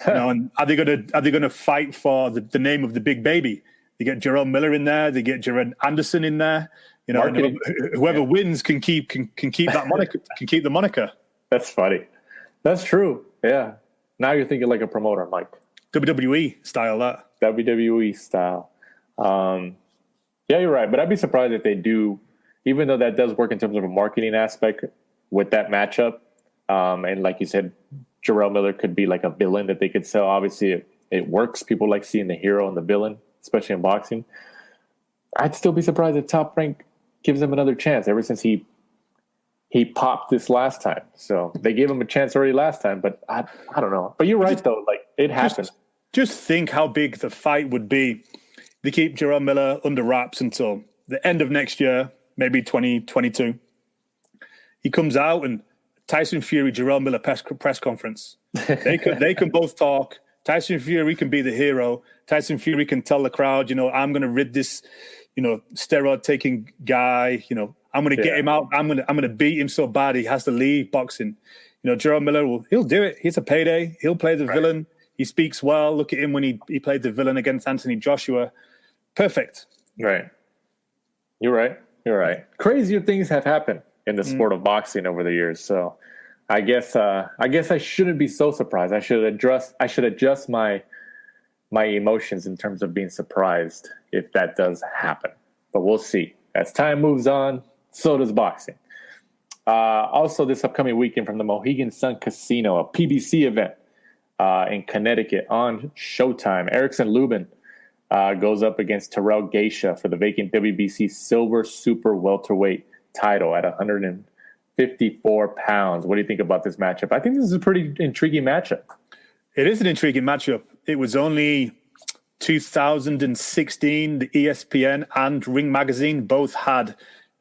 And are they gonna fight for the name of the big baby? They get Jerome Miller in there. They get Jared Anderson in there. Whoever wins can keep that moniker. Can keep the moniker. That's funny. That's true. Yeah. Now you're thinking like a promoter, Mike. WWE style, that. WWE style. Yeah, you're right. But I'd be surprised if they do, even though that does work in terms of a marketing aspect with that matchup. And like you said, Jarrell Miller could be like a villain that they could sell. Obviously, it works. People like seeing the hero and the villain, especially in boxing. I'd still be surprised if Top Rank gives him another chance ever since he popped this last time. So they gave him a chance already last time, but I don't know. But you're right, though. Like, it happened. Just think how big the fight would be. They keep Jerome Miller under wraps until the end of next year, maybe 2022. He comes out and Tyson Fury, Jerome Miller press conference. They can both talk. Tyson Fury can be the hero. Tyson Fury can tell the crowd, I'm going to rid this, steroid taking guy. I'm going to get him out. I'm going to beat him so bad he has to leave boxing. Jerome Miller he'll do it. He's a payday. He'll play the villain. He speaks well. Look at him when he played the villain against Anthony Joshua. Perfect. Right. You're right. Crazier things have happened in the sport of boxing over the years. So I guess I shouldn't be so surprised. I should adjust my emotions in terms of being surprised if that does happen. But we'll see. As time moves on, so does boxing. Also, this upcoming weekend from the Mohegan Sun Casino, a PBC event in Connecticut on Showtime. Erickson Lubin goes up against Terrell Geisha for the vacant WBC Silver Super Welterweight title at 154 pounds. What do you think about this matchup? I think this is a pretty intriguing matchup. It is an intriguing matchup. It was only 2016, the ESPN and Ring Magazine both had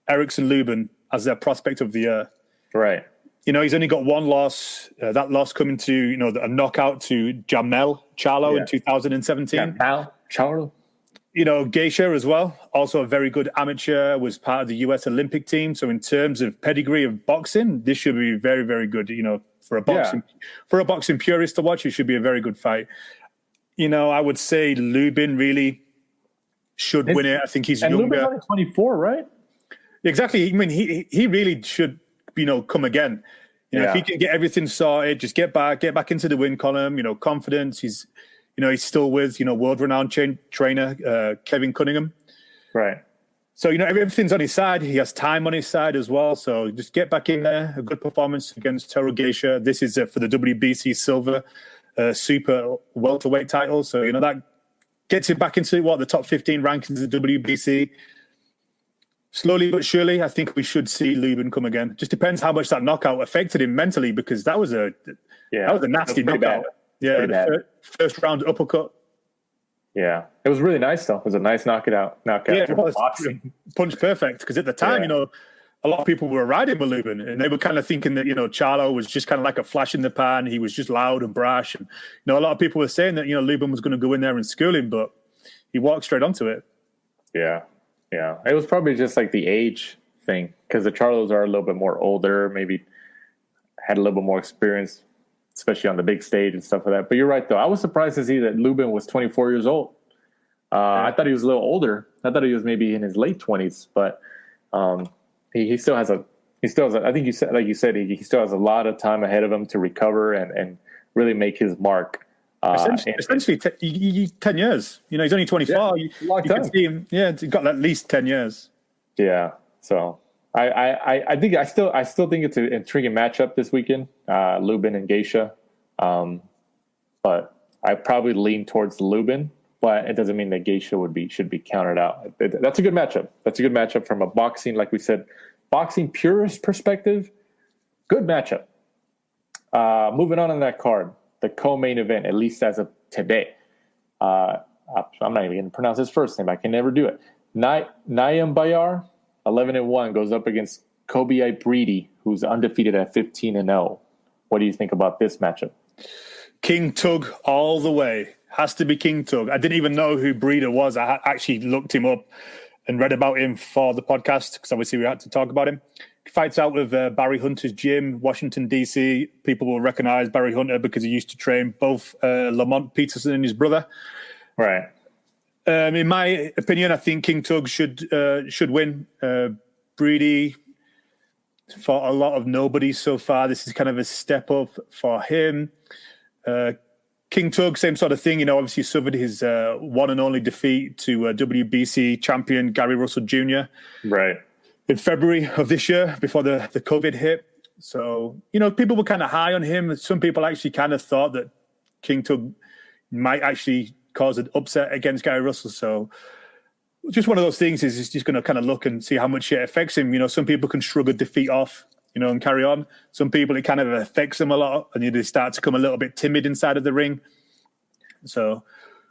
Erickson Lubin as their prospect of the year. Right. He's only got one loss. That loss coming to, a knockout to Jamel Charlo in 2017. Charlo. Geisha as well, also a very good amateur, was part of the U.S. Olympic team. So in terms of pedigree of boxing, this should be very, very good. For a boxing purist to watch, it should be a very good fight. I would say Lubin really should win it. I think he's younger. Lubin's only 24, right? Exactly. I mean, he really should, come again. If he can get everything sorted, just get back into the win column. Confidence. He's still with world-renowned trainer Kevin Cunningham. Right. So everything's on his side. He has time on his side as well. So just get back in there. A good performance against Terrell Geisha. This is for the WBC Silver Super Welterweight title. So that gets him back into the top 15 rankings of the WBC. Slowly but surely, I think we should see Lubin come again. Just depends how much that knockout affected him mentally, because that was a nasty knockout. Bad. Yeah, the first round uppercut. Yeah, it was really nice though. It was a nice knockout. Yeah, it was punch perfect. Because at the time, a lot of people were riding with Lubin, and they were kind of thinking that Charlo was just kind of like a flash in the pan. He was just loud and brash, and a lot of people were saying that Lubin was going to go in there and school him, but he walked straight onto it. Yeah. It was probably just like the age thing, because the Charlos are a little bit more older, maybe had a little bit more experience, especially on the big stage and stuff like that. But you're right, though. I was surprised to see that Lubin was 24 years old. I thought he was a little older. I thought he was maybe in his late 20s, but he still has I think you said, he still has a lot of time ahead of him to recover and really make his mark. Essentially 10 years. He's only 24. Yeah, you can see him. Yeah, he's got at least 10 years. Yeah. So I think I still think it's an intriguing matchup this weekend, Lubin and Geisha. But I probably lean towards Lubin, but it doesn't mean that Geisha should be counted out. That's a good matchup. That's a good matchup from a boxing, like we said, boxing purist perspective. Good matchup. Moving on that card. The co-main event, at least as of today. I'm not even going to pronounce his first name. I can never do it. Nayam Bayar, 11-1, goes up against Kobe Breedy, who's undefeated at 15-0. What do you think about this matchup? King Tug all the way. Has to be King Tug. I didn't even know who Breeder was. I actually looked him up and read about him for the podcast because obviously we had to talk about him. He fights out with Barry Hunter's gym, Washington, D.C. People will recognize Barry Hunter because he used to train both Lamont Peterson and his brother. Right. In my opinion, I think King Tug should win. Breedy fought a lot of nobody so far. This is kind of a step up for him. King Tug, same sort of thing. You know, obviously suffered his one and only defeat to WBC champion Gary Russell Jr. Right. In February of this year, before the COVID hit. So, you know, people were kind of high on him. Some people actually kind of thought that King Tug might actually cause an upset against Gary Russell. So just one of those things is just going to kind of look and see how much it affects him. You know, some people can shrug a defeat off, you know, and carry on. Some people, it kind of affects them a lot, and they start to come a little bit timid inside of the ring. So,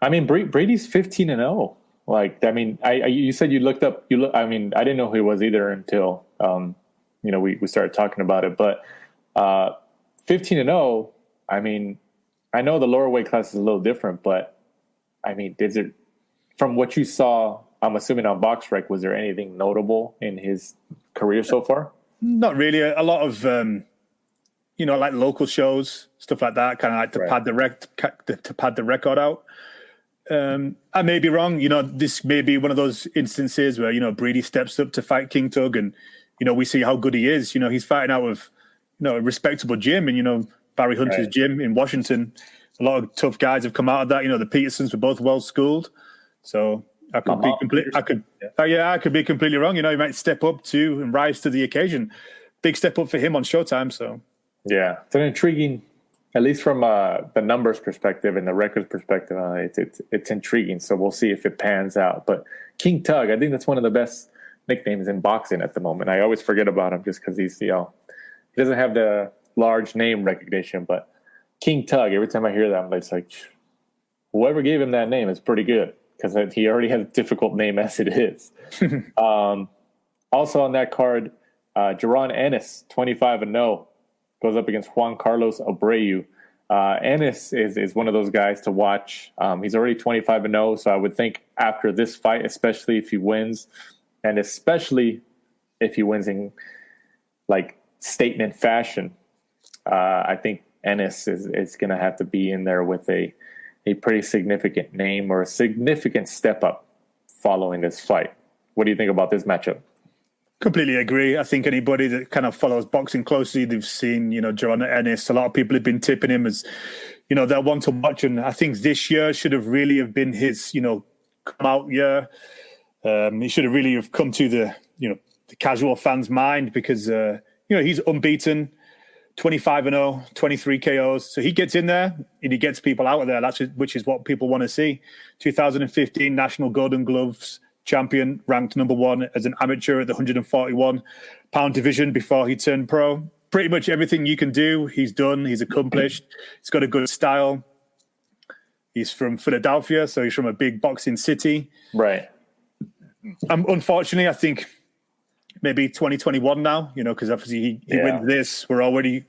I mean, Brady's 15-0. Like, I mean, you said you looked up. I mean, I didn't know who he was either until you know, we started talking about it. But 15-0. I mean, I know the lower weight class is a little different, but I mean, is it from what you saw? I'm assuming on BoxRec, was there anything notable in his career so far? Not really. A lot of, you know, like local shows, stuff like that, kind of like to pad the record out. I may be wrong. You know, this may be one of those instances where, you know, Breedy steps up to fight King Tug and, you know, we see how good he is. You know, he's fighting out of, you know, a respectable gym and, you know, Barry Hunter's gym in Washington. A lot of tough guys have come out of that. You know, the Petersons were both well schooled. So I could be completely wrong. You know, he might step up to and rise to the occasion. Big step up for him on Showtime. So yeah, it's an intriguing, at least from the numbers perspective and the records perspective. It's intriguing. So we'll see if it pans out. But King Tug, I think that's one of the best nicknames in boxing at the moment. I always forget about him just because he's, you know, he doesn't have the large name recognition, but King Tug, every time I hear that, it's like, whoever gave him that name is pretty good because he already has a difficult name as it is. Also on that card, Jaron Ennis, 25-0, goes up against Juan Carlos Abreu. Ennis is one of those guys to watch. He's already 25-0, so I would think after this fight, especially if he wins, and especially if he wins in like statement fashion, I think Ennis is going to have to be in there with a pretty significant name or a significant step up following this fight. What do you think about this matchup? Completely agree. I think anybody that kind of follows boxing closely, they've seen, you know, Jaron Ennis. A lot of people have been tipping him as, you know, they'll want to watch. And I think this year should have really have been his, you know, come out year. He should have really have come to the, you know, the casual fan's mind because, you know, he's unbeaten, 25-0, 23 KOs. So he gets in there and he gets people out of there. Which is what people want to see. 2015 National Golden Gloves champion, ranked number one as an amateur at the 141-pound division before he turned pro. Pretty much everything you can do, he's done. He's accomplished. He's got a good style. He's from Philadelphia, so he's from a big boxing city. Right. Unfortunately, I think maybe 2021 now, you know, because obviously he wins this. We're already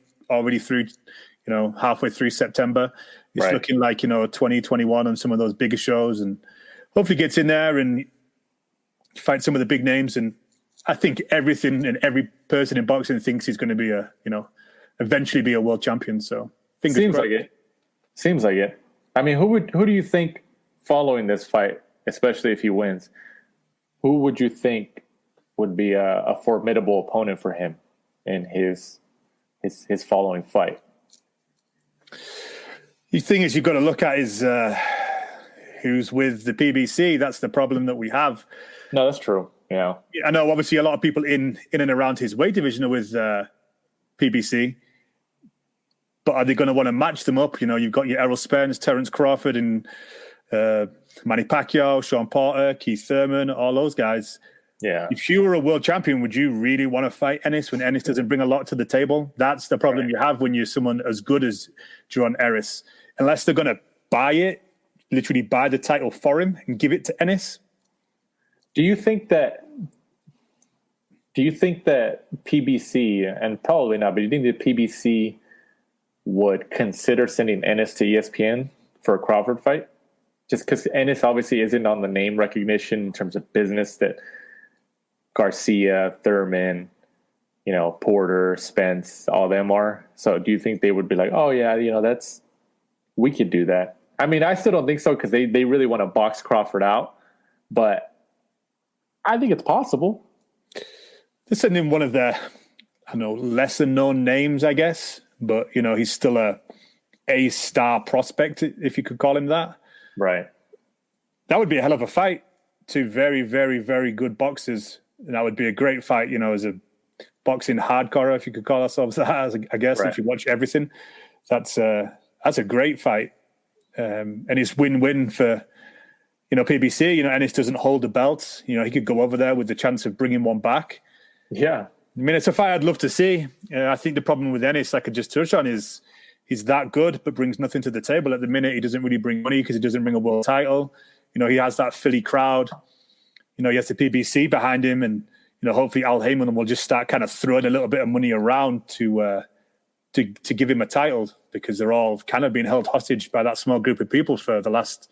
through, you know, halfway through September. It's looking like, you know, 2021 on some of those bigger shows, and hopefully gets in there and fight some of the big names. And I think everything and every person in boxing thinks he's going to be eventually be a world champion. So seems like it. I mean, who do you think following this fight, especially if he wins, who would you think would be a formidable opponent for him in his following fight? The thing is, you've got to look at is who's with the PBC. That's the problem that we have. No, that's true. Yeah, I know. Obviously, a lot of people in and around his weight division are with PBC, but are they going to want to match them up? You know, you've got your Errol Spence, Terence Crawford, and Manny Pacquiao, Sean Porter, Keith Thurman, all those guys. Yeah. If you were a world champion, would you really want to fight Ennis when Ennis doesn't bring a lot to the table? That's the problem you have when you're someone as good as Jaron Ennis. Unless they're going to buy it, literally buy the title for him and give it to Ennis, Do you think that PBC, and probably not, but do you think that PBC would consider sending Ennis to ESPN for a Crawford fight? Just because Ennis obviously isn't on the name recognition in terms of business that Garcia, Thurman, Porter, Spence, all them are. So do you think they would be like, oh yeah, we could do that? I mean, I still don't think so because they really want to box Crawford out, but I think it's possible. They're sending one of their, lesser known names, I guess, but he's still a star prospect, if you could call him that. Right. That would be a hell of a fight. Two very, very, very good boxers. And that would be a great fight, as a boxing hardcore, if you could call ourselves that, I guess, right. If you watch everything. That's a great fight. And it's win-win for, PBC. Ennis doesn't hold the belt. He could go over there with the chance of bringing one back. Yeah. I mean, it's a fight I'd love to see. I think the problem with Ennis, I could just touch on, is he's that good but brings nothing to the table. At the minute, he doesn't really bring money because he doesn't bring a world title. He has that Philly crowd. He has the PBC behind him, and hopefully Al Heyman will just start kind of throwing a little bit of money around to give him a title, because they're all kind of being held hostage by that small group of people for the last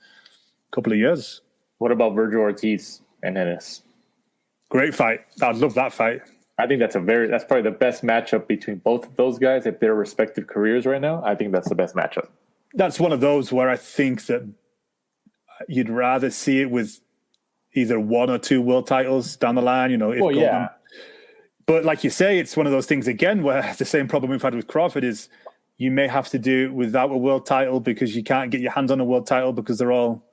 couple of years. What about Virgil Ortiz and Ennis? Great fight. I'd love that fight. I think that's probably the best matchup between both of those guys at their respective careers right now. I think that's the best matchup. That's one of those where I think that you'd rather see it with either one or two world titles down the line, yeah. But like you say, it's one of those things again where the same problem we've had with Crawford is you may have to do it without a world title because you can't get your hands on a world title because they're all,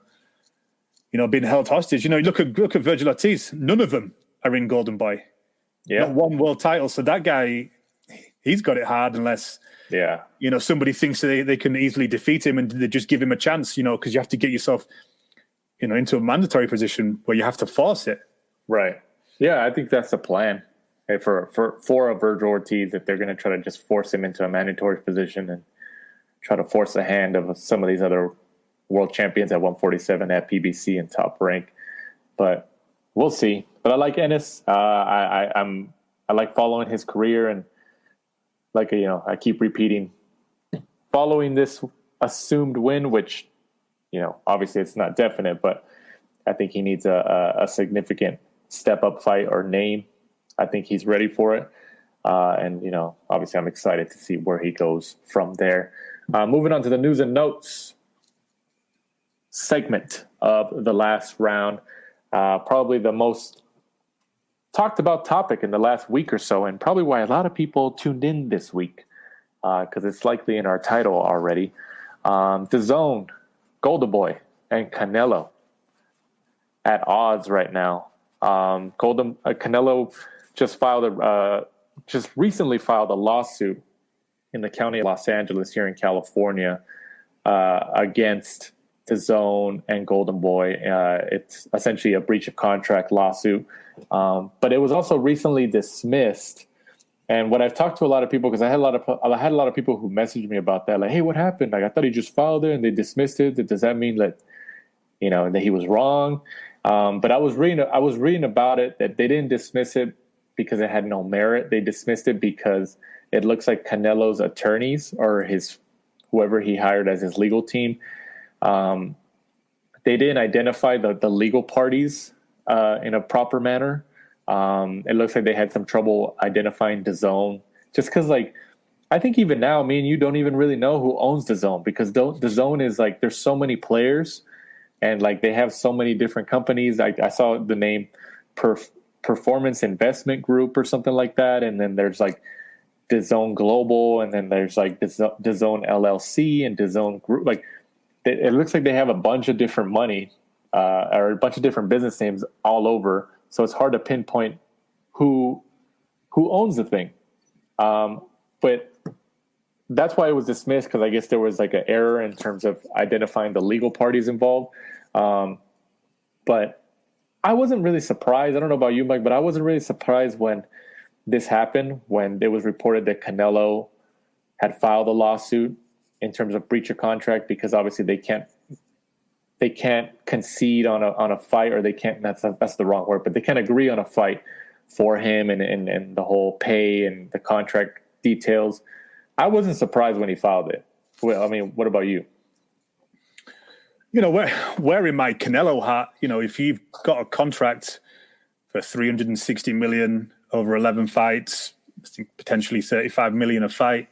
being held hostage. Look at Virgil Ortiz. None of them are in Golden Boy. Yeah. Not one world title. So that guy, he's got it hard unless, somebody thinks they can easily defeat him and they just give him a chance, because you have to get yourself, into a mandatory position where you have to force it. Right. Yeah, I think that's the plan. Hey, for a Virgil Ortiz, if they're going to try to just force him into a mandatory position and try to force the hand of some of these other world champions at 147 at PBC and Top Rank. But we'll see. But I like Ennis. I like following his career, and I keep repeating, following this assumed win, which obviously it's not definite, but I think he needs a significant step up fight or name. I think he's ready for it. And obviously I'm excited to see where he goes from there. Moving on to the news and notes segment of the last round. Probably the most talked about topic in the last week or so, and probably why a lot of people tuned in this week, because it's likely in our title already. DAZN, Golden Boy, and Canelo at odds right now. Canelo just recently filed a lawsuit in the county of Los Angeles here in California against DAZN and Golden Boy. It's essentially a breach of contract lawsuit, but it was also recently dismissed. And what I've talked to a lot of people, because I had a lot of people who messaged me about that, like, hey, what happened? Like, I thought he just filed it and they dismissed it. Does that mean that that he was wrong? But I was reading about it that they didn't dismiss it because it had no merit. They dismissed it because it looks like Canelo's attorneys or whoever he hired as his legal team, they didn't identify the legal parties in a proper manner. It looks like they had some trouble identifying DAZN, just because, I think even now, me and you don't even really know who owns DAZN, because DAZN is there's so many players, and they have so many different companies. I saw the name Performance Investment Group or something like that, and then there's DAZN Global, and then there's DAZN LLC and DAZN Group. It looks like they have a bunch of different money or a bunch of different business names all over. So it's hard to pinpoint who owns the thing. But that's why it was dismissed, because I guess there was an error in terms of identifying the legal parties involved. But I wasn't really surprised. I don't know about you, Mike, but I wasn't really surprised when this happened, when it was reported that Canelo had filed a lawsuit in terms of breach of contract, because obviously they can't they can't concede on a fight, or they can't. That's the wrong word, but they can't agree on a fight for him and the whole pay and the contract details. I wasn't surprised when he filed it. Well, I mean, what about you? You know, wearing my Canelo hat, you know, if you've got a contract for $360 million over 11 fights, I think potentially $35 million a fight,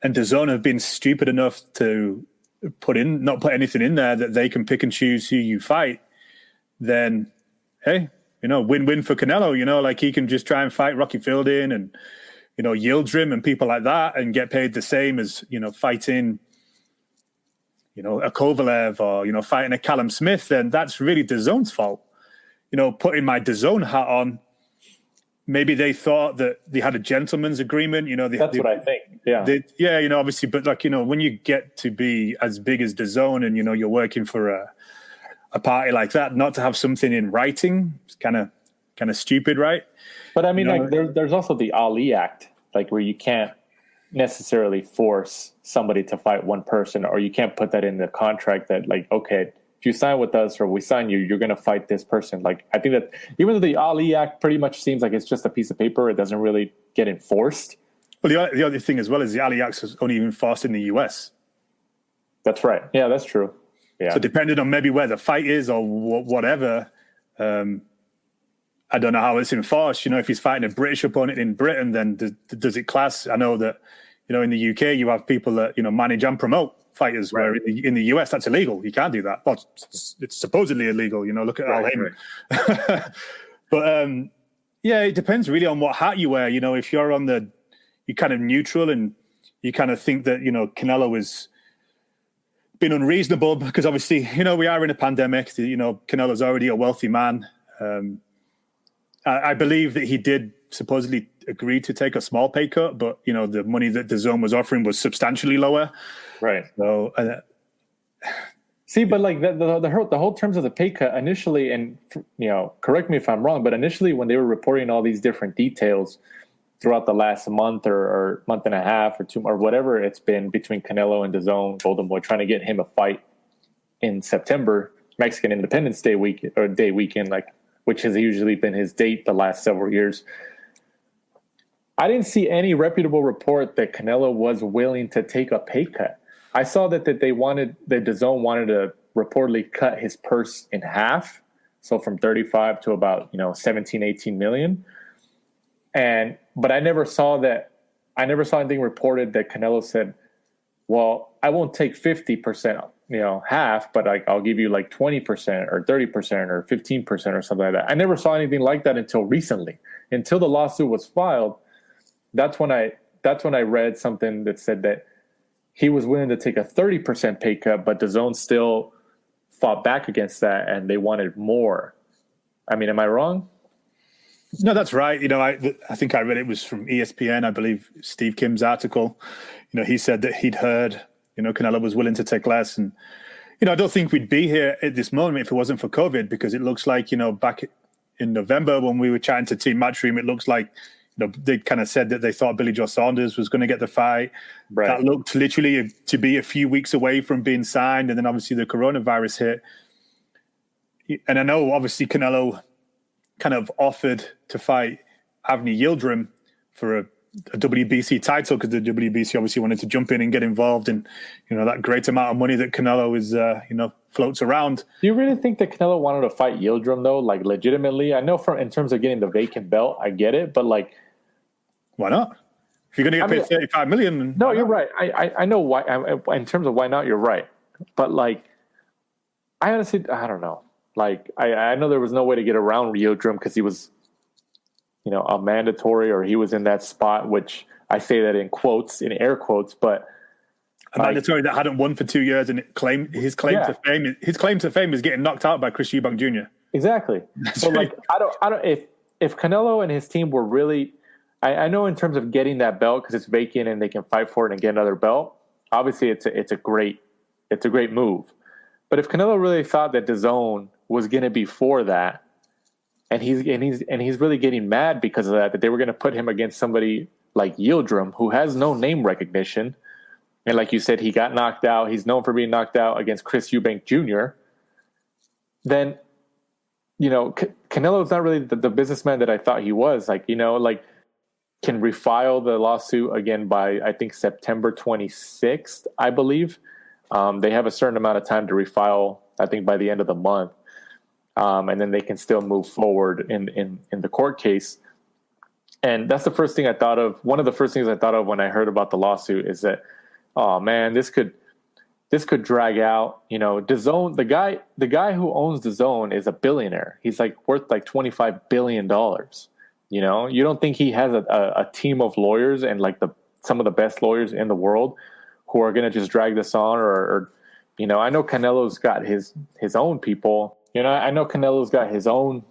and DAZN have been stupid enough to not put anything in there that they can pick and choose who you fight, then hey, you know, win-win for Canelo. You know, like he can just try and fight Rocky Fielding and, you know, Yildirim and people like that, and get paid the same as, you know, fighting, you know, a Kovalev or, you know, fighting a Callum Smith. Then that's really DAZN's fault. You know, putting my DAZN hat on, maybe they thought that they had a gentleman's agreement. You know, that's what I think. Yeah, yeah. You know, obviously, but like, you know, when you get to be as big as DAZN and, you know, you're working for a party like that, not to have something in writing, it's kind of stupid, right? But I mean, you know, like there's also the Ali Act, like where you can't necessarily force somebody to fight one person, or you can't put that in the contract that, like, okay, if you sign with us or we sign you, you're going to fight this person. Like, I think that even though the Ali Act pretty much seems like it's just a piece of paper, it doesn't really get enforced. Well, the other thing as well is the Ali Act is only enforced in the US. That's right. Yeah, that's true. Yeah. So depending on maybe where the fight is or whatever, I don't know how it's enforced. You know, if he's fighting a British opponent in Britain, then does it class? I know that, you know, in the UK, you have people that, you know, manage and promote fighters, right, where in the US, that's illegal. You can't do that. Well, it's supposedly illegal. You know, look at Al Heyman. Right. But, yeah, it depends really on what hat you wear. You know, if you're you're kind of neutral and you kind of think that, you know, Canelo is been unreasonable because obviously, you know, we are in a pandemic. You know, Canelo's already a wealthy man. I believe that he did supposedly agree to take a small pay cut, but, you know, the money that DAZN was offering was substantially lower. Right. So, see, but like the whole terms of the pay cut initially, and, you know, correct me if I'm wrong, but initially when they were reporting all these different details throughout the last month or month and a half or two or whatever it's been between Canelo and DAZN, Golden Boy, trying to get him a fight in September, Mexican Independence Day weekend, like, which has usually been his date the last several years. I didn't see any reputable report that Canelo was willing to take a pay cut. I saw that DAZN wanted to reportedly cut his purse in half, so from 35 to about, you know, 17, 18 million. But I never saw anything reported that Canelo said, well, I won't take 50%, you know, half, but I'll give you like 20% or 30% or 15% or something like that. I never saw anything like that until recently, until the lawsuit was filed. That's when I read something that said that he was willing to take a 30% pay cut, but DAZN still fought back against that and they wanted more. I mean, am I wrong? No, that's right. You know, I think I read it was from ESPN, I believe, Steve Kim's article. You know, he said that he'd heard, you know, Canelo was willing to take less. And, you know, I don't think we'd be here at this moment if it wasn't for COVID, because it looks like, you know, back in November when we were chatting to Team Matchroom, it looks like, you know, they kind of said that they thought Billy Joe Saunders was going to get the fight. Right. That looked literally to be a few weeks away from being signed. And then obviously the coronavirus hit. And I know obviously Canelo kind of offered to fight Avni Yildirim for a WBC title, because the WBC obviously wanted to jump in and get involved in, you know, that great amount of money that Canelo is, you know, floats around. Do you really think that Canelo wanted to fight Yildirim though? Like legitimately? I know in terms of getting the vacant belt, I get it, but like, why not? If you're going to get paid $35 million. No, you're right. I know why. In terms of why not, you're right. But like, I honestly, I don't know. Like, I know there was no way to get around Yildirim because he was, you know, a mandatory, or he was in that spot, which I say that in quotes, in air quotes, but a mandatory that hadn't won for 2 years, and his claim to fame is getting knocked out by Chris Eubank Jr. Exactly. So like, I don't. If Canelo and his team were really, I know in terms of getting that belt because it's vacant and they can fight for it and get another belt. Obviously, it's a great move. But if Canelo really thought that DAZN was going to be for that, and he's really getting mad because of that they were going to put him against somebody like Yildirim, who has no name recognition, and like you said, he got knocked out. He's known for being knocked out against Chris Eubank Jr., then, Canelo's not really the businessman that I thought he was. Like, can refile the lawsuit again by, I think, September 26th, I believe. They have a certain amount of time to refile, I think, by the end of the month. And then they can still move forward in the court case. And that's the first thing I thought of. One of the first things I thought of when I heard about the lawsuit is that, oh man, this could drag out. DAZN, the guy who owns DAZN is a billionaire. He's like worth like $25 billion. You don't think he has a team of lawyers and like some of the best lawyers in the world who are going to just drag this on or I know Canelo's got his own people. I know Canelo's got his own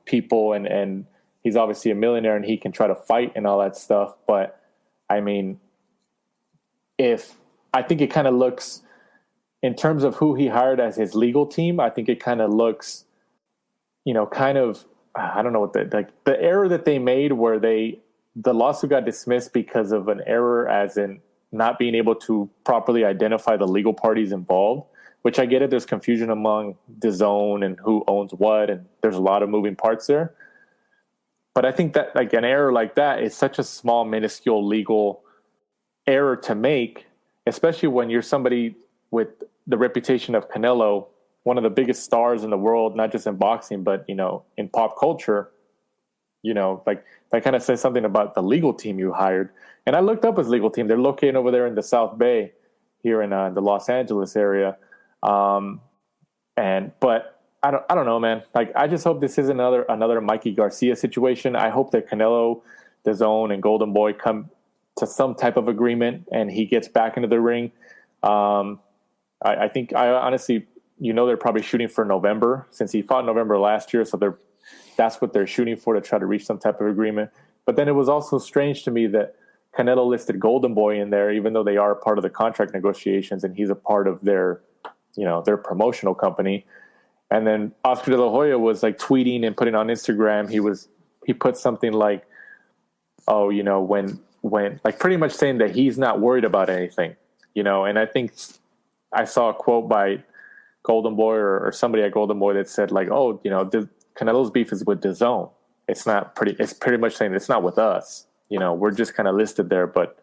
people and he's obviously a millionaire and he can try to fight and all that stuff. But I mean, I think it kind of looks, in terms of who he hired as his legal team, I think it kind of looks, kind of, I don't know what the error that they made where the lawsuit got dismissed because of an error as in not being able to properly identify the legal parties involved, which I get it. There's confusion among DAZN and who owns what, and there's a lot of moving parts there. But I think that like an error like that is such a small, minuscule legal error to make, especially when you're somebody with the reputation of Canelo, one of the biggest stars in the world, not just in boxing, but, in pop culture. Like that kind of says something about the legal team you hired. And I looked up his legal team. They're located over there in the South Bay here in the Los Angeles area. But I don't know, man. Like, I just hope this isn't another Mikey Garcia situation. I hope that Canelo, DAZN, and Golden Boy come to some type of agreement and he gets back into the ring. I think honestly, they're probably shooting for November since he fought November last year. So that's what they're shooting for, to try to reach some type of agreement. But then it was also strange to me that Canelo listed Golden Boy in there, even though they are part of the contract negotiations and he's a part of their promotional company. And then Oscar De La Hoya was like tweeting and putting on Instagram. He put something like, oh, when like pretty much saying that he's not worried about anything, and I think I saw a quote by Golden Boy or somebody at Golden Boy that said like, oh, Canelo's beef is with DAZN. It's pretty much saying it's not with us. We're just kind of listed there, but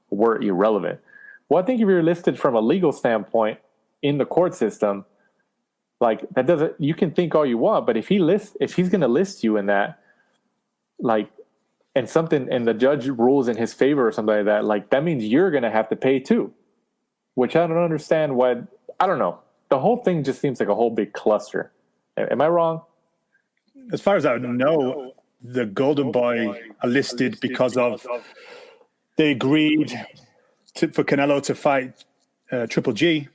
we're irrelevant. Well, I think if you're listed from a legal standpoint in the court system, like that doesn't, you can think all you want, but if he's going to list you in that, like, and the judge rules in his favor or something like that, like that means you're going to have to pay too, which I don't understand why. I don't know. The whole thing just seems like a whole big cluster. Am I wrong? As far as I know, the Golden Boy are listed because of they agreed for Canelo to fight Triple G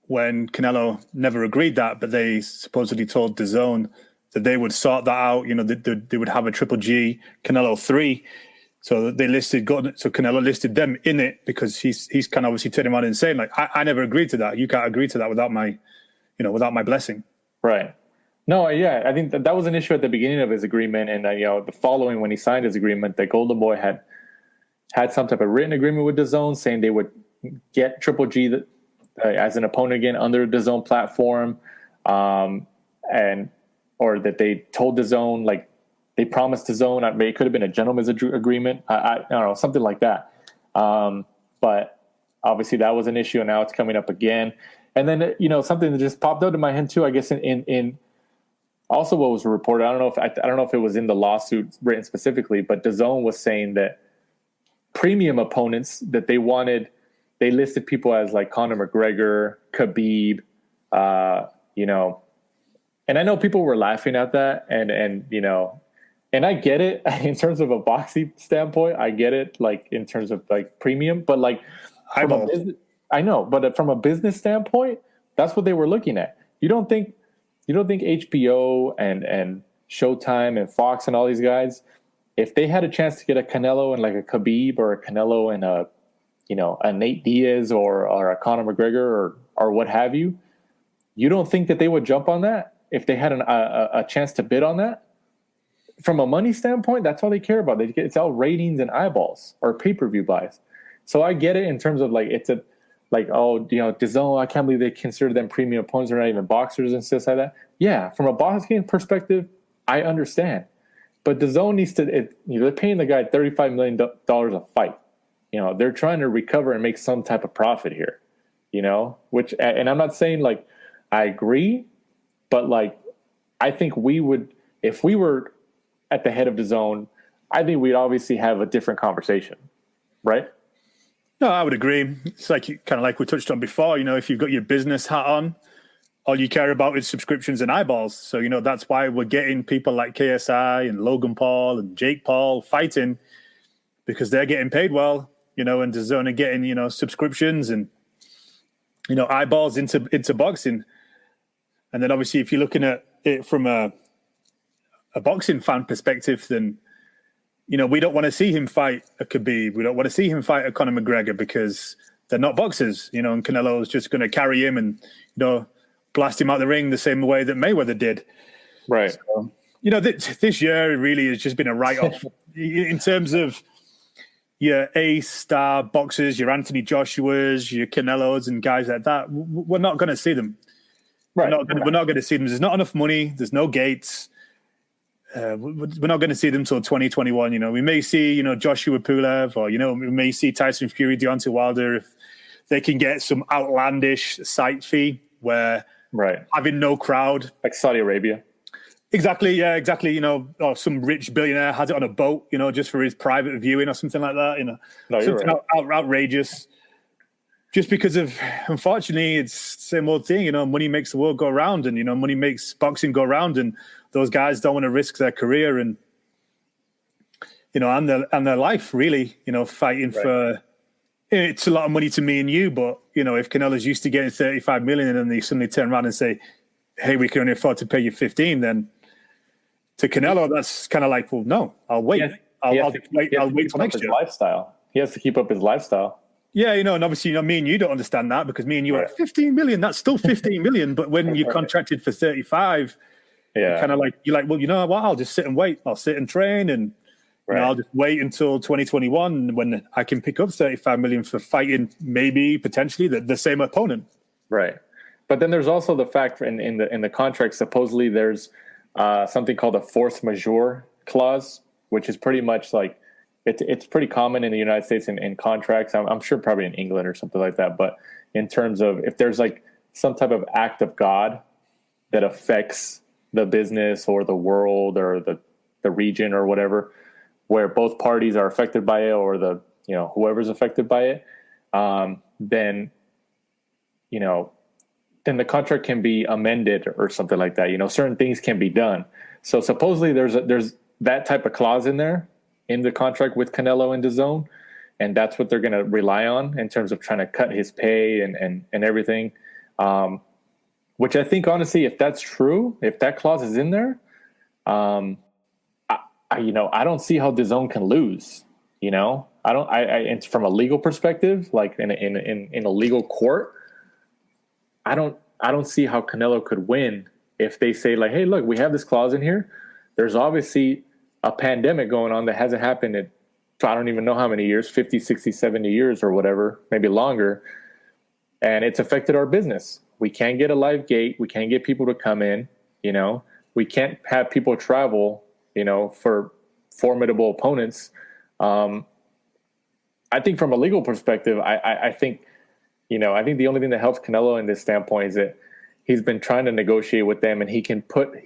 when Canelo never agreed that, but they supposedly told DAZN that they would sort that out. They would have a Triple G Canelo 3. So they listed so Canelo listed them in it because he's kind of obviously turning around and saying like, I never agreed to that. You can't agree to that without my blessing. Right. No, yeah, I think that was an issue at the beginning of his agreement, and the following when he signed his agreement, that Golden Boy had some type of written agreement with DAZN saying they would get Triple G as an opponent again under the DAZN platform, or that they told DAZN like they promised DAZN. It could have been a gentleman's agreement. I don't know, something like that. But obviously that was an issue, and now it's coming up again. And then something that just popped out in my head too, I guess in also what was reported, I don't know if it was in the lawsuit written specifically, but DAZN was saying that premium opponents that they listed people as like Conor McGregor, Khabib, and I know people were laughing at that, and I get it I get it, like in terms of like premium, but like I know, but from a business standpoint, that's what they were looking at. You don't think HBO and Showtime and Fox and all these guys, if they had a chance to get a Canelo and like a Khabib or a Canelo and a Nate Diaz or a Conor McGregor or what have you, you don't think that they would jump on that if they had a chance to bid on that? From a money standpoint, that's all they care about. It's all ratings and eyeballs or pay-per-view buys. So I get it in terms of like like, oh, DAZN, I can't believe they consider them premium opponents. They're not even boxers and stuff like that. Yeah, from a boxing perspective, I understand. But DAZN needs to, they're paying the guy $35 million a fight. They're trying to recover and make some type of profit here, which, and I'm not saying like I agree, but like I think we would, if we were at the head of DAZN, I think we'd obviously have a different conversation, right? No, I would agree. It's like kind of like we touched on before, if you've got your business hat on, all you care about is subscriptions and eyeballs. So, that's why we're getting people like KSI and Logan Paul and Jake Paul fighting, because they're getting paid well, and DAZN are getting, subscriptions and, eyeballs into boxing. And then obviously if you're looking at it from a boxing fan perspective, then, we don't want to see him fight a Khabib. We don't want to see him fight a Conor McGregor because they're not boxers, and Canelo's just going to carry him and, blast him out the ring the same way that Mayweather did. Right. So, this year really has just been a write-off in terms of your A-star boxers, your Anthony Joshuas, your Canelos and guys like that. We're not going to see them. Right. We're not going to see them. There's not enough money. There's no gates. We're not going to see them till 2021. We may see, Joshua Pulev, or, we may see Tyson Fury, Deontay Wilder, if they can get some outlandish site fee where having no crowd. Like Saudi Arabia. Exactly, yeah, exactly. Or some rich billionaire has it on a boat, just for his private viewing or something like that, No, something right. outrageous. Just because of, unfortunately, it's the same old thing, money makes the world go round, and, money makes boxing go round, and those guys don't want to risk their career and, and their life, really, fighting for, it's a lot of money to me and you, but, if Canelo's used to getting 35 million and then they suddenly turn around and say, hey, we can only afford to pay you 15, then to Canelo, that's kind of like, well, no, I'll wait. I'll wait till next year. Lifestyle. He has to keep up his lifestyle. Yeah, and obviously, me and you don't understand that, because me and you are 15 million. That's still 15 million. But when you're contracted for 35, you're kind of like, well, you know what? I'll just sit and wait. I'll sit and train, and I'll just wait until 2021 when I can pick up 35 million for fighting potentially the same opponent. Right. But then there's also the fact in the contract, supposedly there's something called a force majeure clause, which is pretty much like, it's pretty common in the United States in contracts. I'm sure probably in England or something like that. But in terms of if there's like some type of act of God that affects the business or the world or the region or whatever, where both parties are affected by it, or whoever's affected by it, then the contract can be amended or something like that. Certain things can be done. So supposedly there's that type of clause in there in the contract with Canelo and DAZN, and that's what they're going to rely on in terms of trying to cut his pay and everything. Which I think, honestly, if that's true, if that clause is in there, I don't see how DAZN can lose. It's from a legal perspective, like in a legal court, I don't see how Canelo could win if they say like, hey, look, we have this clause in here. There's obviously a pandemic going on that hasn't happened in, I don't even know how many years, 50, 60, 70 years or whatever, maybe longer. And it's affected our business. We can't get a live gate. We can't get people to come in, we can't have people travel, for formidable opponents. I think from a legal perspective, I think the only thing that helps Canelo in this standpoint is that he's been trying to negotiate with them, and he can put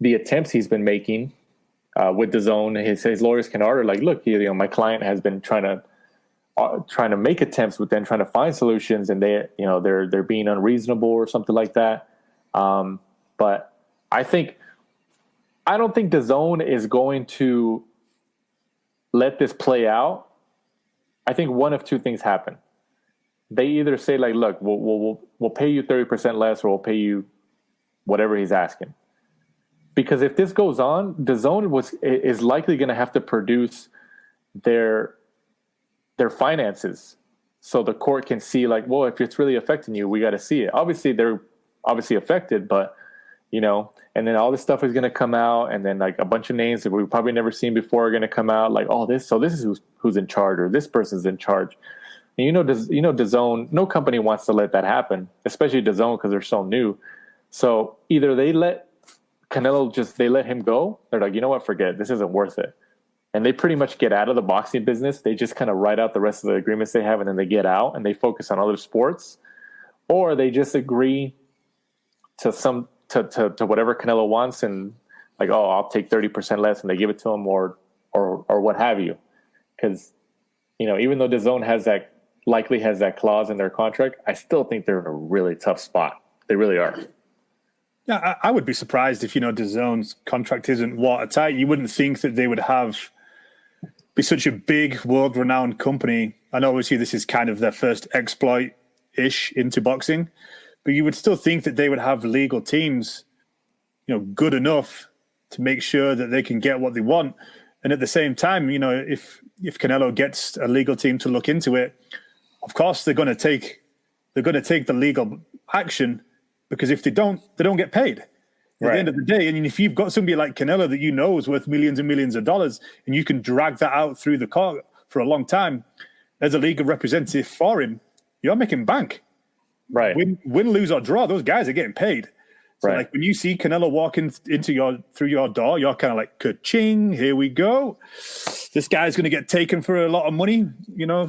the attempts he's been making with DAZN. His lawyers can order like, look, my client has been trying to make attempts with them, trying to find solutions, and they're being unreasonable or something like that. But I don't think DAZN is going to let this play out. I think one of two things happen. They either say like, look, we'll pay you 30% less, or we'll pay you whatever he's asking. Because if this goes on, DAZN is likely going to have to produce their finances, so the court can see like, well, if it's really affecting you, we got to see it. Obviously, they're affected, but and then all this stuff is going to come out, and then like a bunch of names that we've probably never seen before are going to come out, like, oh, this is who's in charge, or this person's in charge. And DAZN, no company wants to let that happen, especially DAZN because they're so new. So either they let Canelo they let him go. They're like, you know what, forget it. This isn't worth it. And they pretty much get out of the boxing business. They just kind of write out the rest of the agreements they have, and then they get out and they focus on other sports. Or they just agree to whatever Canelo wants, and like, oh, I'll take 30% less, and they give it to him, or what have you. Because, even though DAZN likely has that clause in their contract, I still think they're in a really tough spot. They really are. Yeah, I would be surprised if, DAZN's contract isn't watertight. You wouldn't think that they would be such a big, world-renowned company. I know obviously this is kind of their first exploit-ish into boxing, but you would still think that they would have legal teams, good enough to make sure that they can get what they want. And at the same time, if Canelo gets a legal team to look into it, of course they're going to take the legal action, because if they don't get paid. At the end of the day, and if you've got somebody like Canelo that is worth millions and millions of dollars, and you can drag that out through the court for a long time, as a legal representative for him, you're making bank. Right. Win, lose, or draw, those guys are getting paid. So like when you see Canelo walking through your door, you're kind of like, ka-ching, here we go. This guy's going to get taken for a lot of money,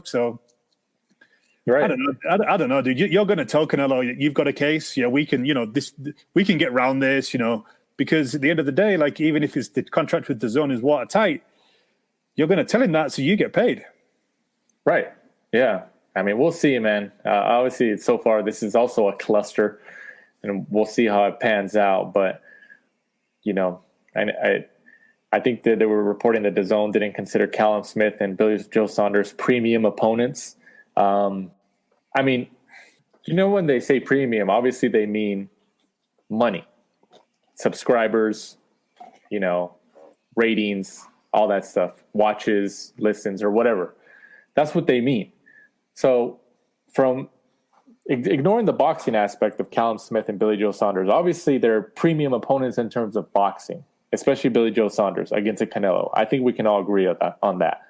so... Right. I don't know, dude. You're going to tell Canelo you've got a case. Yeah, we can, we can get around this, because at the end of the day, like even if the contract with DAZN is watertight, you're going to tell him that so you get paid. Right. Yeah. I mean, we'll see, man. Obviously, so far this is also a cluster, and we'll see how it pans out. But I think that they were reporting that DAZN didn't consider Callum Smith and Billy Joe Saunders premium opponents. I mean, when they say premium, obviously they mean money, subscribers, ratings, all that stuff, watches, listens, or whatever. That's what they mean. So from ignoring the boxing aspect of Callum Smith and Billy Joe Saunders, obviously they're premium opponents in terms of boxing, especially Billy Joe Saunders against a Canelo. I think we can all agree on that.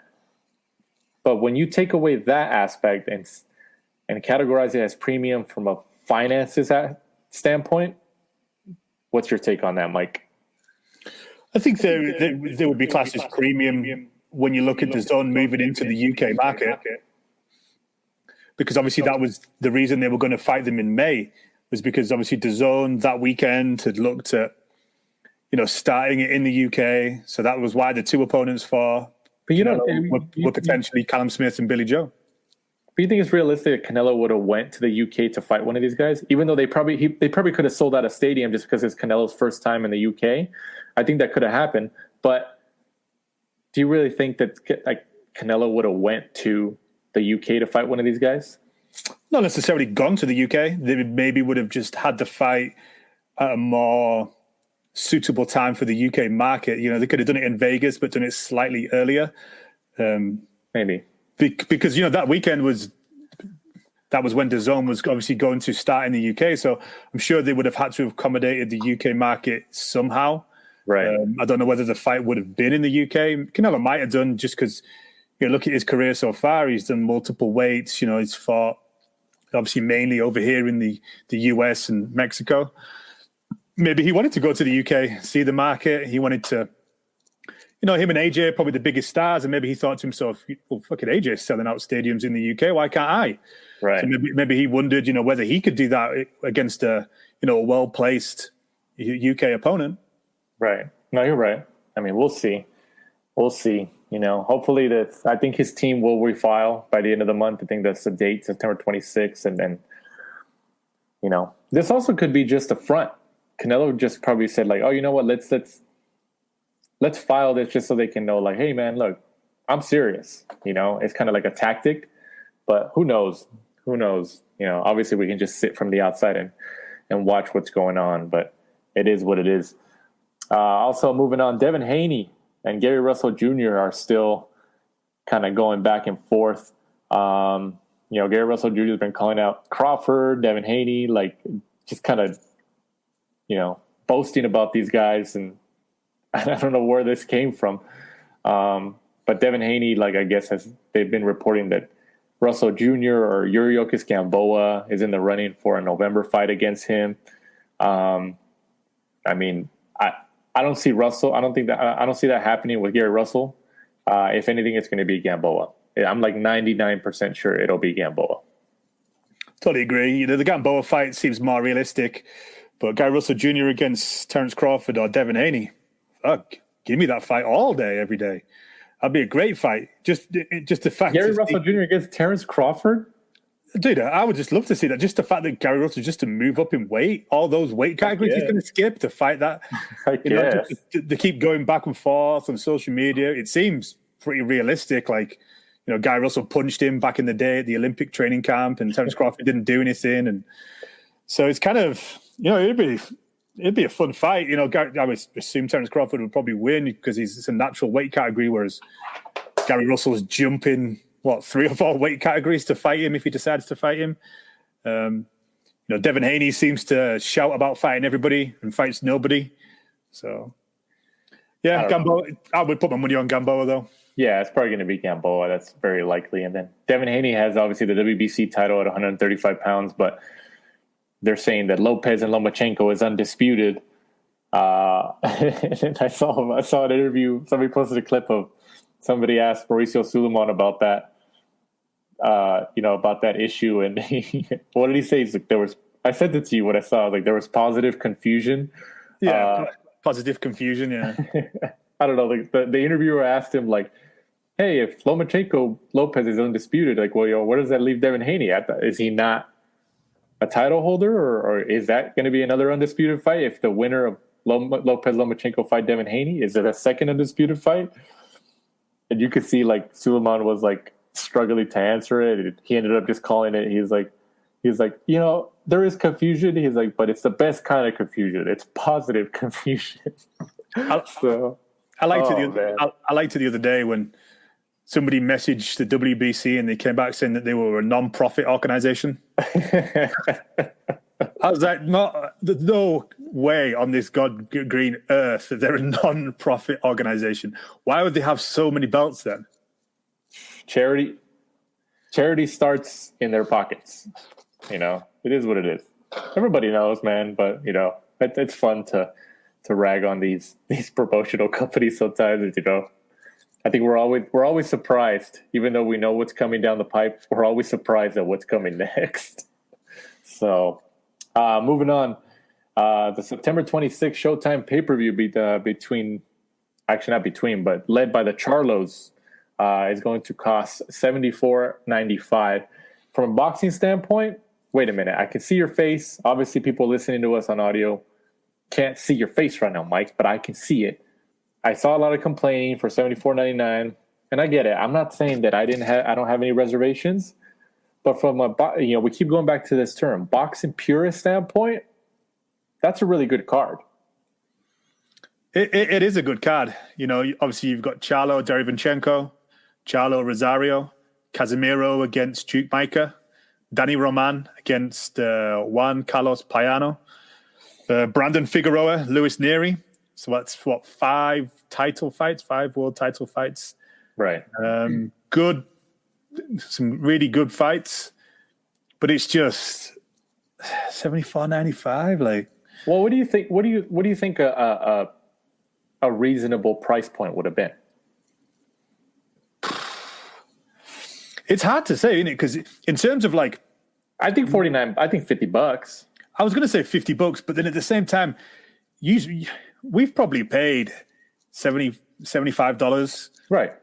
But when you take away that aspect and categorize it as premium from a finances standpoint, what's your take on that, Mike? I think there would be classed as premium when you look at DAZN moving into the UK market, because obviously that was the reason they were going to fight them in May, was because obviously DAZN that weekend had looked at starting it in the UK, so that was why the two opponents were potentially Callum Smith and Billy Joe. But you think it's realistic that Canelo would have went to the UK to fight one of these guys, even though they probably could have sold out a stadium just because it's Canelo's first time in the UK? I think that could have happened. But do you really think that Canelo would have went to the UK to fight one of these guys? Not necessarily gone to the UK. They maybe would have just had the fight at a more suitable time for the UK market. They could have done it in Vegas, but done it slightly earlier. Maybe. Because, that weekend was when DAZN was obviously going to start in the UK. So I'm sure they would have had to have accommodated the UK market somehow. Right. I don't know whether the fight would have been in the UK. Canelo might have done, just because, look at his career so far. He's done multiple weights. He's fought obviously mainly over here in the US and Mexico. Maybe he wanted to go to the UK, see the market. He wanted to, him and AJ are probably the biggest stars, and maybe he thought to himself, well, fucking AJ's selling out stadiums in the UK. Why can't I? Right. So maybe he wondered, whether he could do that against a well-placed UK opponent. Right. No, you're right. I mean, we'll see. Hopefully I think his team will refile by the end of the month. I think that's the date, September 26th. And then, this also could be just a front. Canelo just probably said like, oh, you know what? Let's file this just so they can know, like, hey man, look, I'm serious. It's kind of like a tactic, but who knows? Obviously we can just sit from the outside and watch what's going on, but it is what it is. Also moving on, Devin Haney and Gary Russell Jr. are still kind of going back and forth. Gary Russell Jr. has been calling out Crawford, Devin Haney, like just kind of, boasting about these guys, and I don't know where this came from. But Devin Haney, I guess they've been reporting that Russell Jr. or Yuriorkis Gamboa is in the running for a November fight against him. I mean, I don't see Russell. I don't see that happening with Gary Russell. If anything, it's going to be Gamboa. I'm like 99% sure it'll be Gamboa. Totally agree. The Gamboa fight seems more realistic, but Gary Russell Jr. against Terence Crawford or Devin Haney, fuck, give me that fight all day, every day. That'd be a great fight. Just the fact Gary Russell Jr. against Terence Crawford. Dude, I would just love to see that. Just the fact that Gary Russell just to move up in weight, all those weight categories he's going to skip to fight that. They keep going back and forth on social media. It seems pretty realistic. Like, Gary Russell punched him back in the day at the Olympic training camp, and Terence Crawford didn't do anything. And so it's kind of, it'd be a fun fight. I would assume Terence Crawford would probably win because it's a natural weight category, whereas Gary Russell's jumping 3 or 4 weight categories to fight him if he decides to fight him. Devin Haney seems to shout about fighting everybody and fights nobody. So, yeah, Gamboa. I would put my money on Gamboa, though. Yeah, it's probably going to be Gamboa. That's very likely. And then Devin Haney has obviously the WBC title at 135 pounds, but they're saying that Lopez and Lomachenko is undisputed. And I saw an interview. Somebody posted a clip of somebody asked Mauricio Sulaiman about that. About that issue, and what did he say? He's like, I sent it to you. What I saw, like, there was positive confusion. Yeah, positive confusion. Yeah, I don't know. Like, the interviewer asked him, like, "Hey, if Lomachenko Lopez is undisputed, like, well, where does that leave Devin Haney? Is he not a title holder, or is that going to be another undisputed fight? If the winner of Lopez Lomachenko fight Devin Haney, is it a second undisputed fight?" And you could see, like, Sulaiman was like struggling to answer it. He ended up just calling it. He's like, there is confusion. He's like, but it's the best kind of confusion. It's positive confusion. I liked it the other day when somebody messaged the WBC and they came back saying that they were a non-profit organization. I was like, there's no way on this God green earth that they're a non-profit organization. Why would they have so many belts then? Charity starts in their pockets. It is what it is. Everybody knows, man, but it's fun to rag on these promotional companies sometimes. I think we're always surprised, even though we know what's coming down the pipe. We're always surprised at what's coming next. So, moving on, the September 26th Showtime pay-per-view led by the Charlos. Is going to cost $74.95. From a boxing standpoint, wait a minute. I can see your face. Obviously, people listening to us on audio can't see your face right now, Mike, but I can see it. I saw a lot of complaining for $74.99, and I get it. I'm not saying that I don't have any reservations, but from we keep going back to this term, boxing purist standpoint, that's a really good card. It is a good card. Obviously you've got Charlo, Derevyanchenko, Charlo Rosario, Casemiro against Duke Micah, Danny Roman against Juan Carlos Payano, Brandon Figueroa, Luis Nery. So that's 5 world title fights. Right. Some really good fights, but it's just $74.95. Like, well, what do you think? What do you think a reasonable price point would have been? It's hard to say, isn't it? Because in terms of like, I think $49. I think $50. I was going to say $50, but then at the same time, we've probably paid $75, right,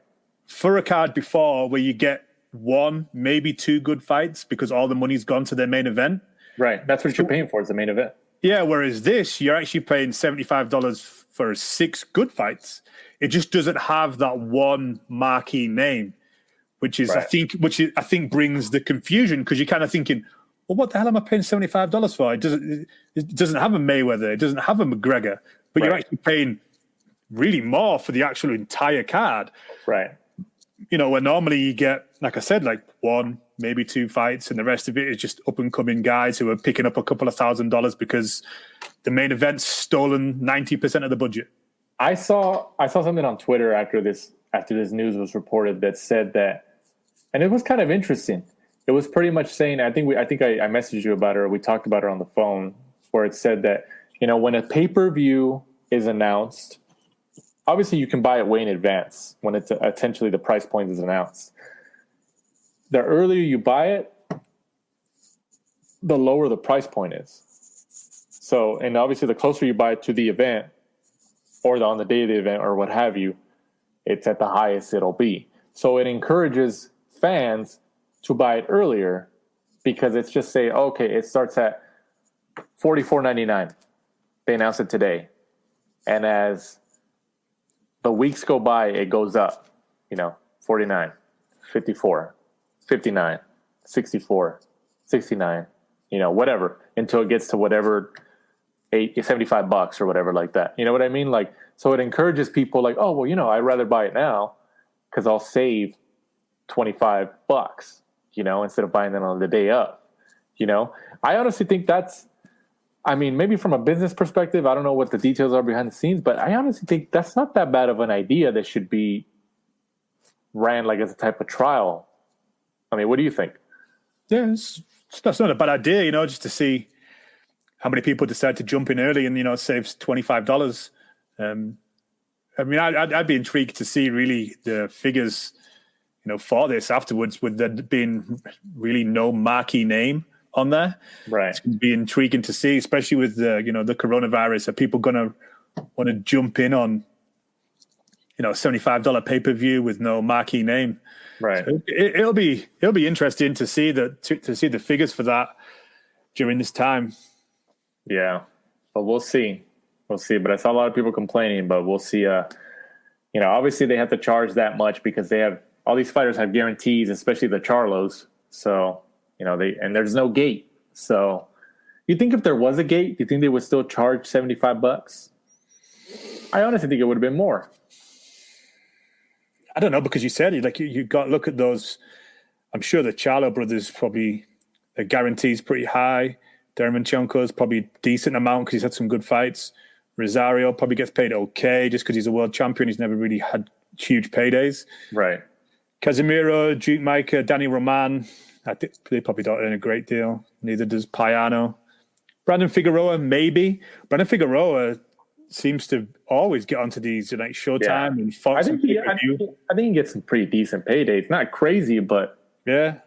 for a card before where you get 1, maybe 2 good fights because all the money's gone to their main event. Right, that's what you're paying for, is the main event. Yeah, whereas this, you're actually paying $75 for 6 good fights. It just doesn't have that one marquee name, which is, right, I think brings the confusion, because you're kind of thinking, well, what the hell am I paying $75 for? It doesn't have a Mayweather, it doesn't have a McGregor, but, right, you're actually paying really more for the actual entire card. Right. Where normally you get, like I said, like 1, maybe 2 fights, and the rest of it is just up and coming guys who are picking up a couple of $1,000 because the main event's stolen 90% of the budget. I saw something on Twitter after this news was reported that said that, and it was kind of interesting. it was pretty much saying, I think I messaged you about it, or we talked about it on the phone, where it said that, when a pay-per-view is announced, obviously you can buy it way in advance when it's essentially the price point is announced. The earlier you buy it, the lower the price point is. So, and obviously the closer you buy it to the event or on the day of the event or what have you, it's at the highest it'll be. So it encourages fans to buy it earlier because it's just say, okay, it starts at $44.99. They announce it today. And as the weeks go by, it goes up, 49, 54, 59, 64, 69, whatever, until it gets to whatever, $75 or whatever like that. You know what I mean? Like, so it encourages people like, oh, well, I'd rather buy it now because I'll save $25, instead of buying them on the day of, I honestly think maybe from a business perspective, I don't know what the details are behind the scenes, but I honestly think that's not that bad of an idea that should be ran like as a type of trial. I mean, what do you think? Yeah, that's not a bad idea, just to see how many people decide to jump in early and, saves $25. I'd be intrigued to see really the figures, for this afterwards, with there being really no marquee name on there. Right. It's going to be intriguing to see, especially with the coronavirus. Are people going to want to jump in on, $75 pay-per-view with no marquee name? Right. So it'll be interesting to see the figures for that during this time. Yeah, but we'll see. But I saw a lot of people complaining, but we'll see. Obviously they have to charge that much because all these fighters have guarantees, especially the Charlos. So, and there's no gate. So you think if there was a gate, do you think they would still charge $75? I honestly think it would have been more. I don't know, because you said it, like you got to look at those. I'm sure the Charlo brothers probably, their guarantee's pretty high. Derevyanchenko's probably a decent amount because he's had some good fights. Rosario probably gets paid okay just because he's a world champion. He's never really had huge paydays. Right. Casemiro, Duke Micah, Danny Roman, I think they probably don't earn a great deal. Neither does Payano. Brandon Figueroa, maybe. Brandon Figueroa seems to always get onto these like Showtime and Fox. I think he gets some pretty decent paydays. Not crazy, but yeah,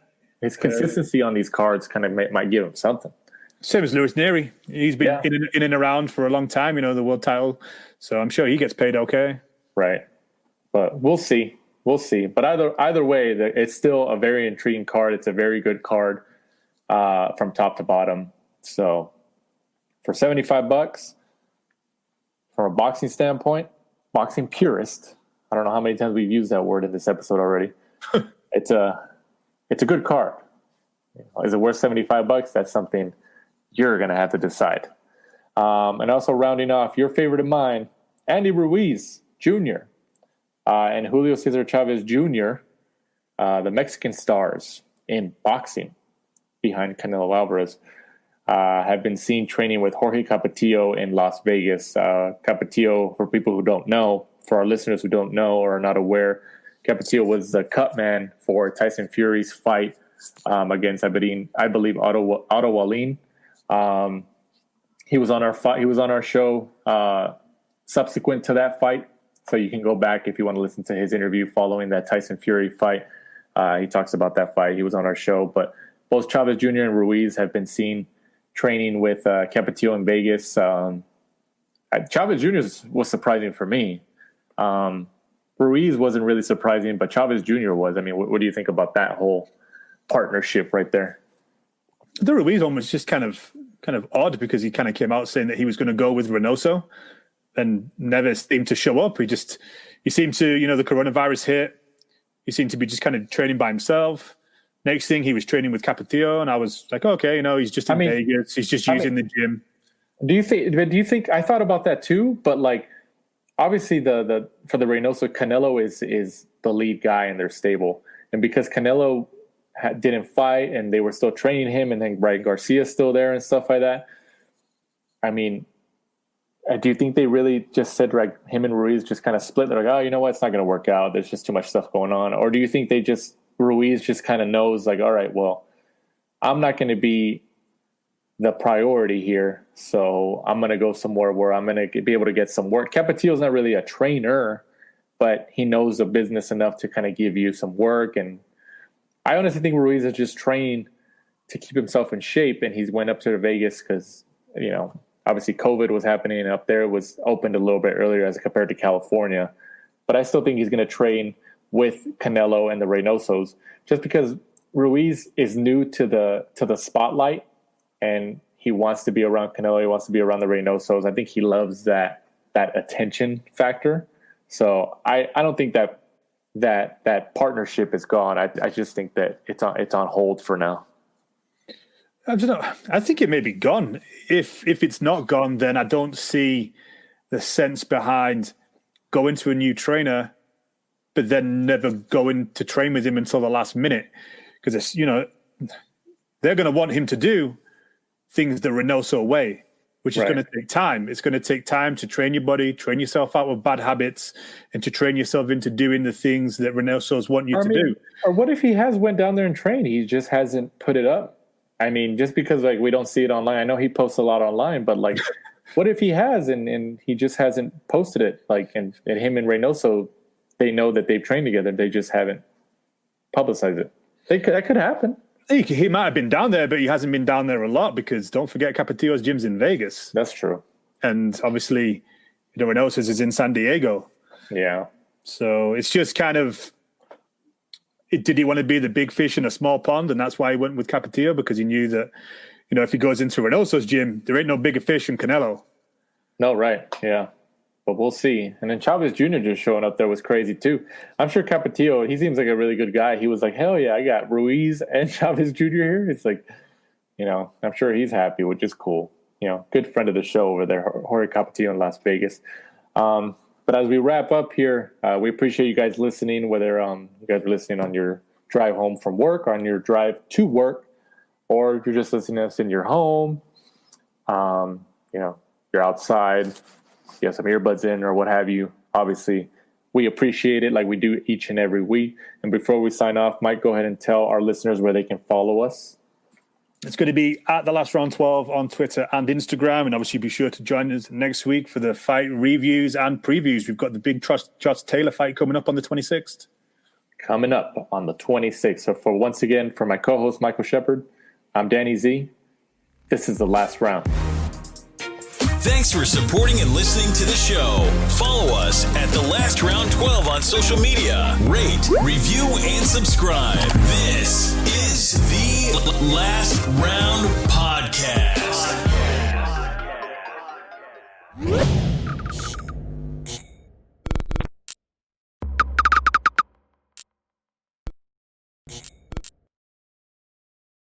his consistency on these cards kind of might give him something. Same as Luis Nery. He's been in and around for a long time, the world title. So I'm sure he gets paid okay. Right. But we'll see. But either way, it's still a very intriguing card. It's a very good card from top to bottom. So for $75, from a boxing standpoint, boxing purist, I don't know how many times we've used that word in this episode already. It's a good card. Is it worth $75? That's something you're going to have to decide. And also rounding off, your favorite of mine, Andy Ruiz Jr. And Julio Cesar Chavez Jr., the Mexican stars in boxing behind Canelo Alvarez, have been seen training with Jorge Capetillo in Las Vegas. Capetillo, for people who don't know, for our listeners who don't know or are not aware, Capetillo was the cut man for Tyson Fury's fight against, I believe, Otto Wallin. He was on our show subsequent to that fight, so you can go back if you want to listen to his interview following that Tyson Fury fight. He talks about that fight. He was on our show, but both Chavez Jr. and Ruiz have been seen training with Capetillo in Vegas. Chavez Jr. was surprising for me. Ruiz wasn't really surprising, but Chavez Jr. was. I mean, what do you think about that whole partnership right there? The Ruiz one was just kind of odd because he kind of came out saying that he was going to go with Reynoso and never seemed to show up. He seemed to, the coronavirus hit. He seemed to be just kind of training by himself. Next thing, he was training with Capetillo, and I was like, okay, he's just in Vegas. He's just using the gym. Do you think? I thought about that too, but like, obviously, for the Reynoso, Canelo is the lead guy in their stable, and because Canelo didn't fight and they were still training him, and then Ryan Garcia's still there and stuff like that. I mean, do you think they really just said like him and Ruiz just kind of split? They're like, oh, you know what, it's not going to work out. There's just too much stuff going on, or do you think they just Ruiz just kind of knows, like, all right, well, I'm not going to be the priority here, so I'm going to go somewhere where I'm going to be able to get some work. Capetillo's not really a trainer, but he knows the business enough to kind of give you some work. And I honestly think Ruiz is just trained to keep himself in shape, and he's went up to Vegas because, you know, obviously COVID was happening up there. It was opened a little bit earlier as compared to California. But I still think he's going to train with Canelo and the Reynosos, just because Ruiz is new to the spotlight, and he wants to be around Canelo. He wants to be around the Reynosos. I think he loves that attention factor. So I don't think that partnership is gone. I just think that it's on hold for now. I don't know. I think it may be gone. If it's not gone, then I don't see the sense behind going to a new trainer, but then never going to train with him until the last minute, because it's, you know, they're going to want him to do things the Reynoso way, which is going to take time. It's going to take time to train your body, train yourself out of bad habits, and to train yourself into doing the things that Reynosos want you to do. Or what if he has went down there and trained? He just hasn't put it up. I mean, just because like we don't see it online. I know he posts a lot online, but like, what if he has and he just hasn't posted it? Like, and him and Reynoso, they know that they've trained together. They just haven't publicized it. That could happen. He might have been down there, but he hasn't been down there a lot, because don't forget Capetillo's gym's in Vegas. That's true. And obviously, you know, Reynoso's is in San Diego. Yeah. So it's just kind of, did he want to be the big fish in a small pond? And that's why he went with Capetillo, because he knew that, you know, if he goes into Reynoso's gym, there ain't no bigger fish than Canelo. No, right. Yeah. But we'll see. And then Chavez Jr. just showing up there was crazy too. I'm sure Capetillo, he seems like a really good guy. He was like, hell yeah, I got Ruiz and Chavez Jr. here. It's like, you know, I'm sure he's happy, which is cool. You know, good friend of the show over there, Jorge Capetillo in Las Vegas. But as we wrap up here, we appreciate you guys listening, whether you guys are listening on your drive home from work, or on your drive to work, or if you're just listening to us in your home, you know, you're outside, you have some earbuds in or what have you. Obviously, we appreciate it like we do each and every week. And before we sign off, Mike, go ahead and tell our listeners where they can follow us. It's going to be at The Last Round 12 on Twitter and Instagram. And obviously be sure to join us next week for the fight reviews and previews. We've got the big Josh Taylor fight coming up on the 26th. Coming up on the 26th. So for my co-host, Michael Shepard, I'm Danny Z. This is The Last Round. Thanks for supporting and listening to the show. Follow us at The Last Round 12 on social media. Rate, review, and subscribe. This is The Last Round.